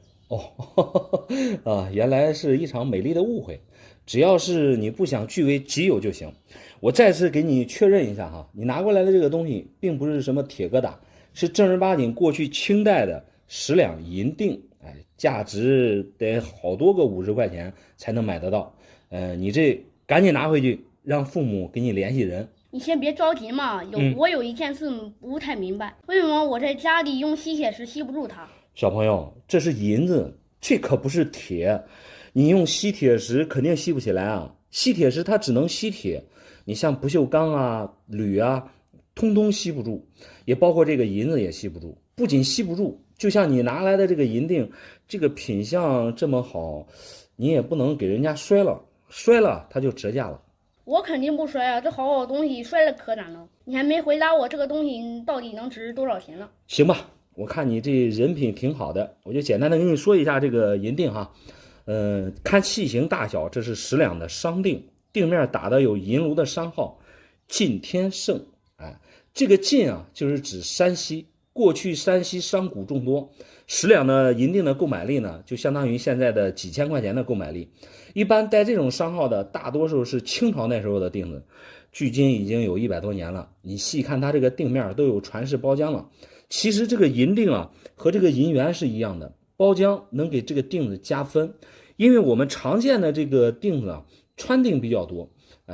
原来是一场美丽的误会，只要是你不想据为己有就行。我再次给你确认一下哈，你拿过来的这个东西并不是什么铁疙瘩，是正儿八经过去清代的10两银锭，价值得好多个50块钱才能买得到。你这赶紧拿回去，让父母给你联系人。你先别着急嘛，我有一件事不太明白，为什么我在家里用吸铁石吸不住它？小朋友，这是银子，这可不是铁，你用吸铁石肯定吸不起来啊。吸铁石它只能吸铁，你像不锈钢啊、铝啊，通通吸不住，也包括这个银子也吸不住。不仅吸不住，就像你拿来的这个银锭，这个品相这么好，你也不能给人家摔了，摔了它就折价了。我肯定不摔啊，这好好东西摔了可咋弄？你还没回答我这个东西到底能值多少钱呢？行吧，我看你这人品挺好的，我就简单的跟你说一下这个银锭哈。看器型大小，这是10两的商锭，锭面打的有银炉的商号，晋天盛。这个晋啊，就是指山西过去山西商贾众多，10两的银锭的购买力呢，就相当于现在的几千块钱的购买力。一般带这种商号的，大多数是清朝那时候的锭子，距今已经有100多年了。你细看它这个锭面都有传世包浆了。其实这个银锭啊，和这个银元是一样的，包浆能给这个锭子加分。因为我们常见的这个锭子啊，穿锭比较多，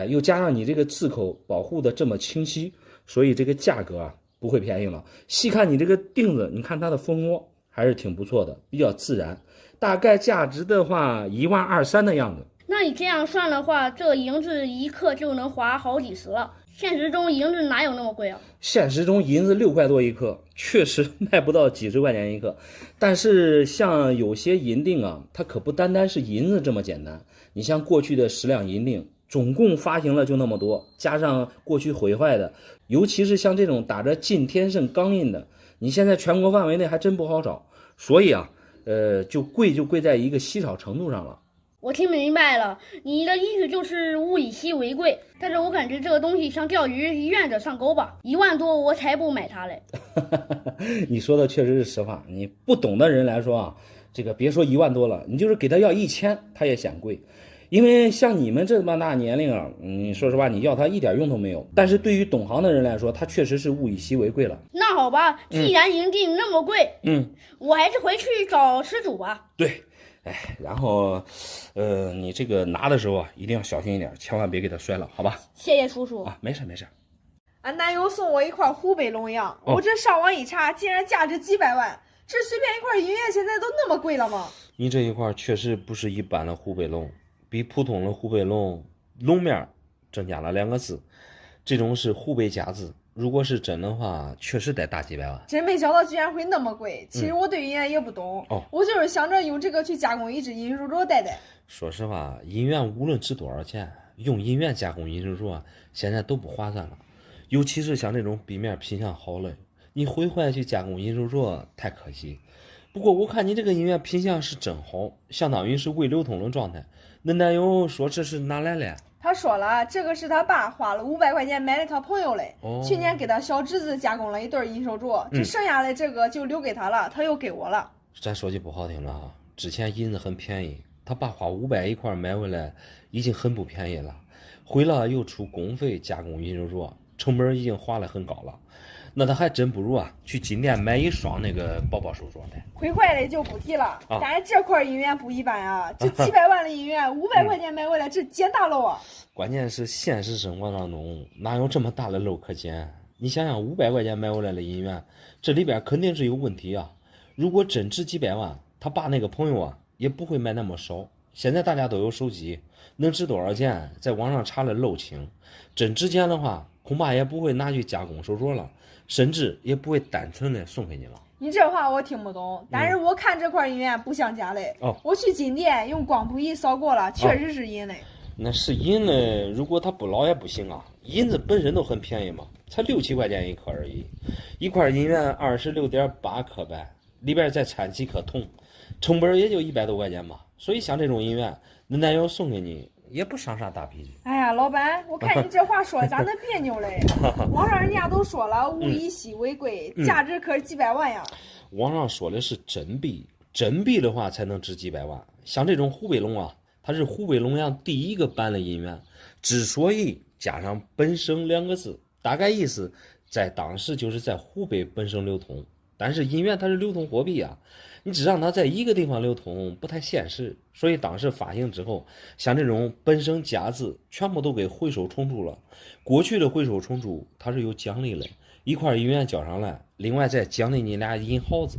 又加上你这个刺口保护的这么清晰，所以这个价格啊不会便宜了。细看你这个锭子，你看它的蜂窝还是挺不错的，比较自然，大概价值的话1.23万的样子。那你这样算的话，这银子1克就能划好几十了。现实中银子哪有那么贵啊？现实中银子6块多1克，确实卖不到几十块钱1克。但是像有些银锭啊，它可不单单是银子这么简单。你像过去的10两银锭，总共发行了就那么多，加上过去毁坏的，尤其是像这种打着晋天盛钢印的，你现在全国范围内还真不好找。所以啊，就贵在一个稀少程度上了。我听明白了，你的意思就是物以稀为贵，但是我感觉这个东西像钓鱼，愿者上钩吧，1万多我才不买它嘞。你说的确实是实话，你不懂的人来说啊，这个别说1万多了，你就是给他要1000，他也嫌贵。因为像你们这么大年龄啊，说实话，你要它一点用都没有。但是对于懂行的人来说，它确实是物以稀为贵了。那好吧，既然银锭那么贵，我还是回去找失主吧。对。然后，你这个拿的时候啊，一定要小心一点，千万别给它摔了，好吧？谢谢叔叔啊，没事。俺男友送我一块湖北龙样，我这上网一查，竟然价值几百万，这随便一块银元现在都那么贵了吗？你这一块确实不是一般的湖北龙，比普通的湖北龙龙面增加了2个字，这种是湖北甲字。如果是真的话，确实得大几百万。真没想到居然会那么贵。其实我对银元也不懂，我就是想着用这个去加工一只银手镯戴戴。说实话，银元无论值多少钱，用银元加工银手镯现在都不划算了。尤其是像这种壁面品相好的，你毁坏去加工银手镯太可惜。不过我看你这个银元品相是真好，相当于是未流通的状态。恁男友说这是哪来的？他说了，这个是他爸花了500块钱买给他朋友嘞，去年给他小侄子加工了一对银手镯，这剩下的这个就留给他了，他又给我了。咱说句不好听的哈，之前银子很便宜，他爸花500一块买回来已经很不便宜了，回了又出工费加工银手镯，成本已经花得很高了。那他还真不如啊去金店买一双那个宝宝手镯的。毁坏的就不提了，但是这块银元不一般啊，这几百万的银元，500块钱买回来，这捡大漏啊！关键是现实生活当中哪有这么大的漏可捡？你想想500块钱买回来的银元，这里边肯定是有问题啊！如果真值几百万，他爸那个朋友啊也不会买那么少。现在大家都有手机，能值多少钱，在网上查了漏清。真值钱的话，恐怕也不会拿去加工手镯了，甚至也不会单纯的送给你了。你这话我听不懂，但是我看这块银元不像假的。我去金店用光谱仪扫过了，确实是银的。那是银的，如果它不老也不行啊。银子本身都很便宜嘛，才6、7块钱1克而已。一块银元26.8克呗，里边再掺几颗铜，成本也就100多块钱吧。所以像这种银元，恁男友送给你也不伤啥大脾气。哎呀，老板，我看你这话说咋那别扭嘞？网上人家都说了，物以稀为贵，价值可是几百万呀。网上说的是真币，真币的话才能值几百万。像这种湖北龙啊，它是湖北龙样第一个颁的银元，之所以加上本省2个字，大概意思在当时就是在湖北本省流通。但是银元它是流通货币啊，你只让它在一个地方流通不太现实，所以当时发行之后，像这种本省甲字全部都给回收重铸了。过去的回收重铸它是有奖励的，一块银元交上来，另外再奖励你俩银毫子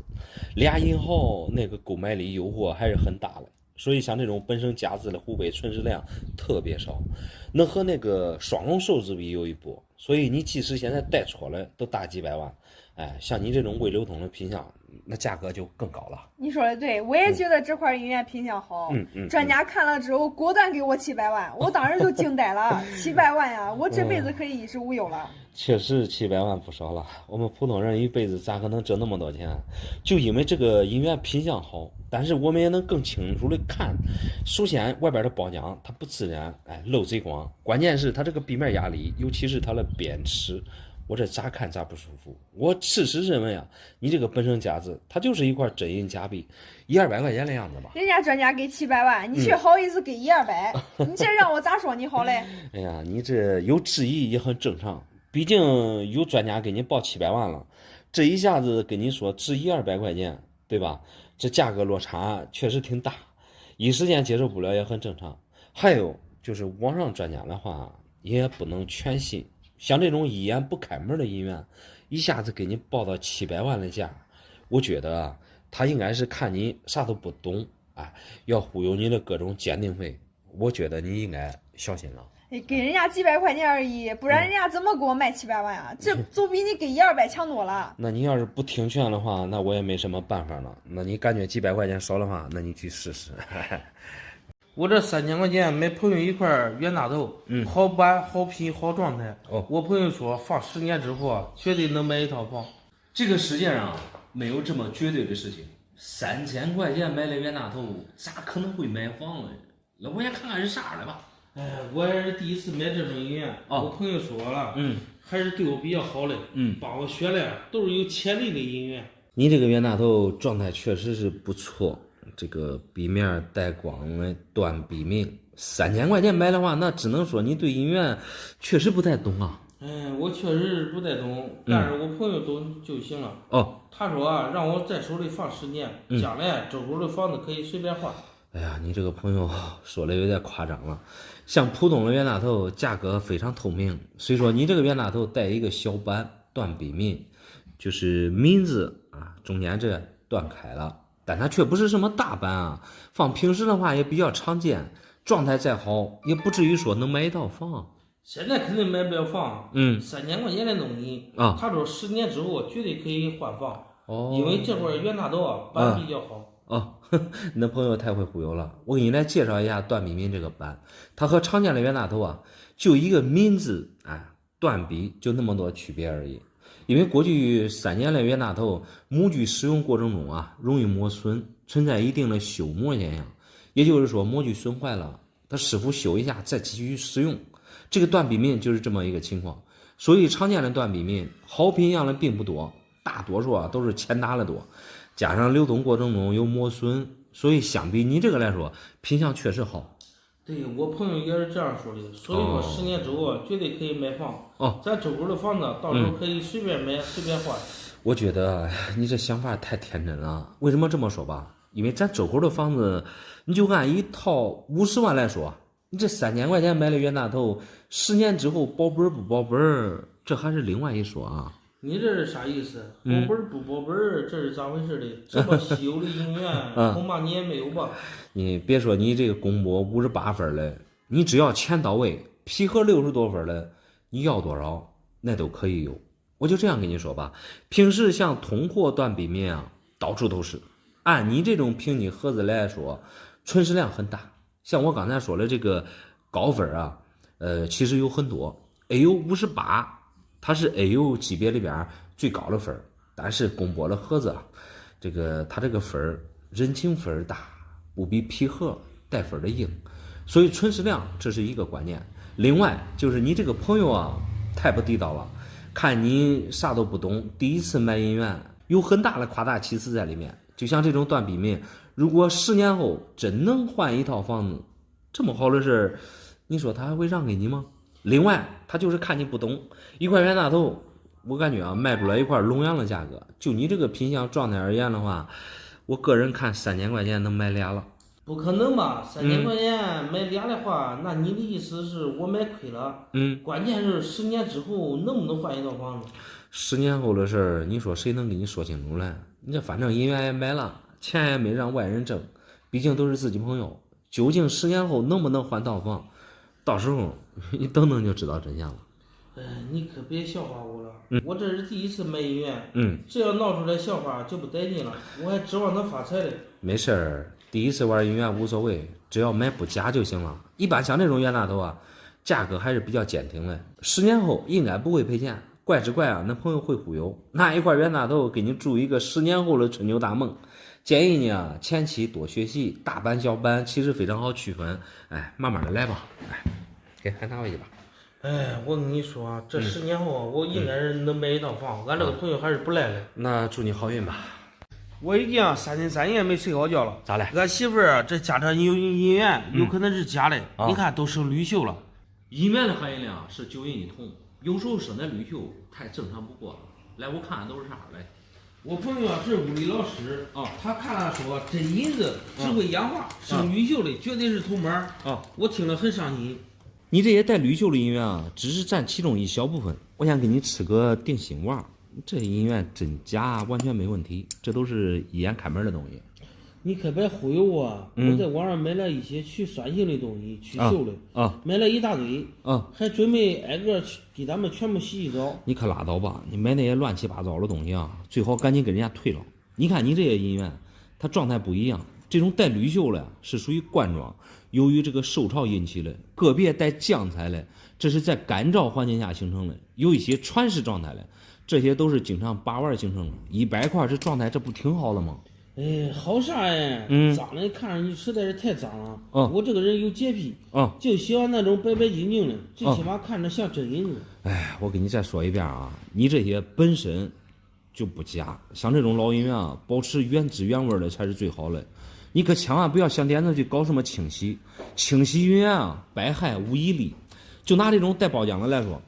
，2银毫那个购买力诱惑还是很大的。所以像这种本省甲字的湖北存世量特别少，能和那个双龙寿字比有一波。所以你即使现在带错了都大几百万，像你这种未流通的品相，那价格就更高了。你说的对，我也觉得这块银元品相好。专家看了之后果断给我700万，我当时就惊呆了。700万呀，我这辈子可以衣食无忧了。确实700万不少了，我们普通人一辈子咋可能挣那么多钱？就因为这个银元品相好，但是我们也能更清楚的看。首先外边的包浆它不自然，漏贼光，关键是它这个壁面压力，尤其是它的边齿我这咋看咋不舒服。我事实认为啊，你这个本身价值它就是一块真银假币，100-200块钱的样子吧。人家专家给700万，你却好意思给100-200，你这让我咋说你好嘞？哎呀，你这有质疑也很正常，毕竟有专家给你报700万了，这一下子跟你说只100-200块钱，对吧？这价格落差确实挺大，一时间接受不了也很正常。还有就是网上专家的话也不能全信。像这种一言不开门的银元，一下子给你报到700万的价，我觉得啊，他应该是看你啥都不懂，哎，要忽悠你的各种鉴定费，我觉得你应该小心了。给人家几百块钱而已，不然人家怎么给我卖700万呀？这总比你给100-200强多了。那你要是不听劝的话，那我也没什么办法了。那你感觉几百块钱少的话，那你去试试。我这3000块钱买朋友一块冤大头，好板好皮好状态。我朋友说放10年之后绝对能买一套房。这个世界上没有这么绝对的事情。3000块钱买了冤大头，咋可能会买房呢？那我先看看是啥的吧。我也是第一次买这种银元，我朋友说了，还是对我比较好的，帮我选了都是有潜力的银元。你这个冤大头状态确实是不错。这个壁面带光的断壁面，3000块钱买的话，那只能说你对银元确实不太懂啊。我确实是不太懂，但是我朋友懂就行了。他说啊，让我在手里放10年，将来周口的房子可以随便换。哎呀，你这个朋友说的有点夸张了。像普通的冤大头价格非常透明，虽说你这个冤大头带一个小板断壁面，就是抿子啊，中间这断开了。但它却不是什么大板啊，放平时的话也比较常见，状态再好也不至于说能买一套房。现在肯定买不了房，3000块钱的东西啊，他说10年之后绝对可以换房，因为这块冤大头啊板比较好。你的朋友太会忽悠了，我给你来介绍一下断壁面这个板，它和常见的冤大头啊就一个抿字，断壁就那么多区别而已。因为过去3年的冤大头模具使用过程中啊，容易磨损，存在一定的锈膜现象。也就是说，模具损坏了，他师傅修一下再继续使用。这个断壁面就是这么一个情况。所以常见的断壁面好品样的并不多，大多数啊都是钱打的多，加上流动过程中有磨损，所以相比你这个来说，品相确实好。对，我朋友也是这样说的，所以说10年之后绝对可以买房。咱周口的房子到时候可以随便买，随便换。我觉得你这想法太天真了。为什么这么说吧？因为咱周口的房子，你就按一套50万来说，你这3000块钱买了冤大头，10年之后保本不保本，这还是另外一说啊。你这是啥意思？保本不保本，这是咋回事的？这么稀有的银元，恐怕你也没有吧？你别说你这个公博58分的，你只要钱到位，皮核60多分的，你要多少那都可以有。我就这样跟你说吧，平时像通货断壁面啊，到处都是。按你这种平底盒子来说，存世量很大。像我刚才说的这个高分啊，其实有很多 AU58。它是 AU 级别里边最高的分，但是公博的盒子啊，它这个分人情分大，不比皮盒带分的硬，所以存世量这是一个关键。另外就是你这个朋友啊，太不地道了，看你啥都不懂，第一次买银元，有很大的夸大其词在里面。就像这种断壁面，如果10年后真能换一套房子，这么好的事儿，你说他还会让给你吗？另外他就是看你不懂，一块冤大头我感觉啊卖出来一块龙阳的价格，就你这个品相状态而言的话，我个人看3000块钱能买俩了。不可能吧？3000块钱买俩的话，那你的意思是我买亏了？关键是10年之后能不能换一套房子？10年后的事儿，你说谁能给你说清楚嘞？你这反正银元也买了，钱也没让外人挣，毕竟都是自己朋友，究竟10年后能不能换套房？到时候你等等就知道真相了。你可别笑话我了，我这是第一次买银元，这要闹出来笑话就不带劲了，我还指望能发财嘞。没事儿，第一次玩银元无所谓，只要买不假就行了。一般像这种冤大头啊，价格还是比较坚挺的，10年后应该不会赔钱。怪只怪啊，那朋友会忽悠，拿一块冤大头给你祝一个10年后的春秋大梦。建议你啊，前期多学习，大板小板其实非常好区分。慢慢的来吧。给还拿回去吧。哎，我跟你说，这10年后我应该是能买一套房，俺这个朋友还是不赖的。那祝你好运吧。我已经3天3夜没睡好觉了。咋了？俺媳妇儿这家这有银元，有可能是假的。你看都生绿锈了。银元的含银量是9银1铜，有时候生的绿锈太正常不过了。来，我看看都是啥来。我朋友是物理老师他看了说真银子只会氧化，生绿锈的绝对是偷门我听了很伤心。你这些带绿锈的银元只是占其中一小部分。我想给你吃个定心丸，这银元真假完全没问题，这都是一眼开门的东西。你可别忽悠我！我在网上买了一些去酸性的东西，去锈的买了一大堆还准备挨个给他们全部洗澡。你可拉倒吧！你买那些乱七八糟的东西最好赶紧给人家退了。你看你这些银元，它状态不一样，这种带绿锈的是属于冠状，由于这个受潮引起的；个别带浆彩的，这是在干燥环境下形成的；有一些传世状态的，这些都是经常把玩形成的。100块这状态，这不挺好了吗？哎，好啥呀？脏的看上去实在是太脏了。我这个人有洁癖就喜欢那种白白净净的，最起码看着像真银子。哎，我给你再说一遍你这些本身就不假，像这种老银元保持原汁原味的才是最好的。你可千万不要像点子去搞什么清洗银元百害无一利。就拿这种带包浆的来说，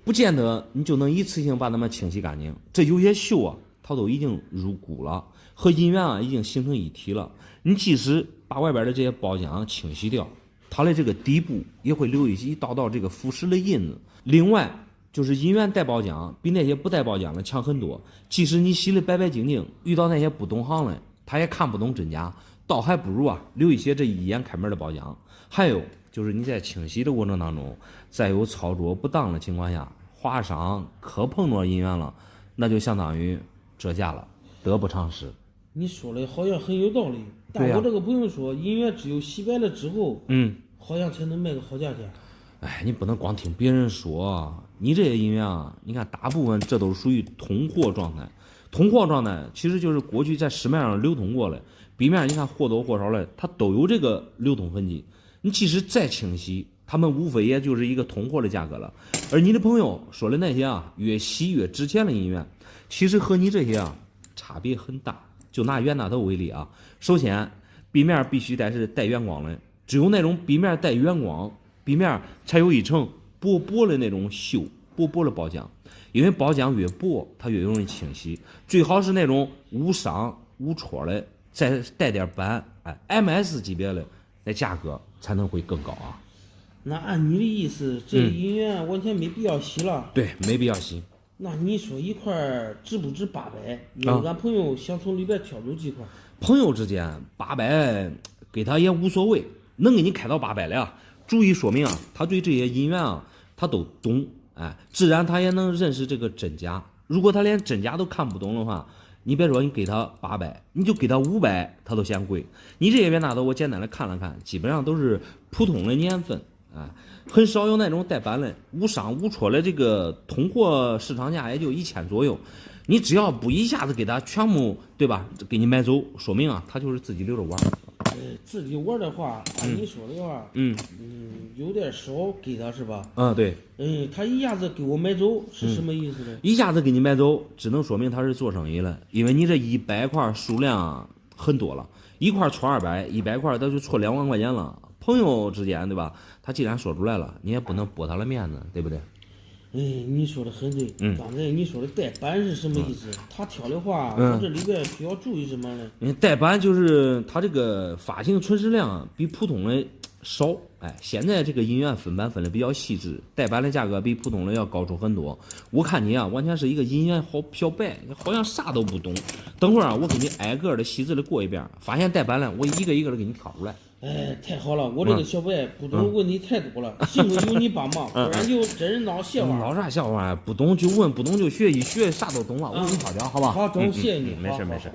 不见得你就能一次性把它们清洗干净。这有些锈它都已经入骨了，和银元已经形成一体了。你即使把外边的这些包浆清洗掉，它的这个底部也会留一道道这个腐蚀的印子。另外就是银元带包浆比那些不带包浆的强很多，即使你洗的白白净净，遇到那些不懂行的，他也看不懂真假，倒还不如留一些这一眼开门的包浆。还有就是你在清洗的过程当中，在有操作不当的情况下划伤磕碰着银元了，那就相当于折价了，得不偿失。你说的好像很有道理，但我这个朋友说银元只有洗白了之后好像才能卖个好价钱。哎，你不能光听别人说，你这些银元你看大部分这都是属于通货状态。通货状态其实就是过去在市面上流通过的，笔面你看或多或少的它都有这个流通痕迹。你即使再清晰，他们无非也就是一个通货的价格了。而你的朋友说的那些越稀越值钱的银元，其实和你这些差别很大。就拿袁大头为例首先笔面必须得是带原光的，只有那种笔面带原光，笔面才有一层薄薄的那种锈，薄薄的包浆。因为包浆越薄它越容易清洗，最好是那种无伤无戳的，再带点斑MS 级别的，那价格才能会更高那按你的意思，这银元完全没必要洗了？对，没必要洗。那你说一块值不值800？因为俺朋友想从里边挑走几块。朋友之间800给他也无所谓，能给你开到800的足以说明他对这些银元他都懂，自然他也能认识这个真假。如果他连真假都看不懂的话，你别说你给他800，你就给他500，他都嫌贵。你这些元大头我简单的看了看，基本上都是普通的年份很少有那种带斑的无伤无戳的，这个通货市场价也就1000左右。你只要不一下子给他全部对吧给你买走，说明他就是自己留着玩。自己玩的话，按你说的话有点少给他是吧？对。他一下子给我买走是什么意思呢？一下子给你买走只能说明他是做生意了，因为你这100块数量很多了，一块戳200，100块他就戳2万块钱了。朋友之间对吧，他既然说出来了，你也不能驳他的面子，对不对？你说的很对。刚才你说的带斑是什么意思？他挑的话我这里边需要注意什么呢？带斑就是他这个发行存世量比普通的少。现在这个银元分版分的比较细致，带斑的价格比普通的要高出很多。我看你完全是一个银元小白，好像啥都不懂。等会儿我给你挨个的细致的过一遍，发现带斑了我一个一个的给你挑出来。太好了，我这个小白不懂问题太多了，幸亏有你帮忙，不然就真闹笑话。闹啥笑话不懂就问，不懂就学，一学啥都懂了。我给你挑挑好吧？好，懂，谢谢你。没事没事。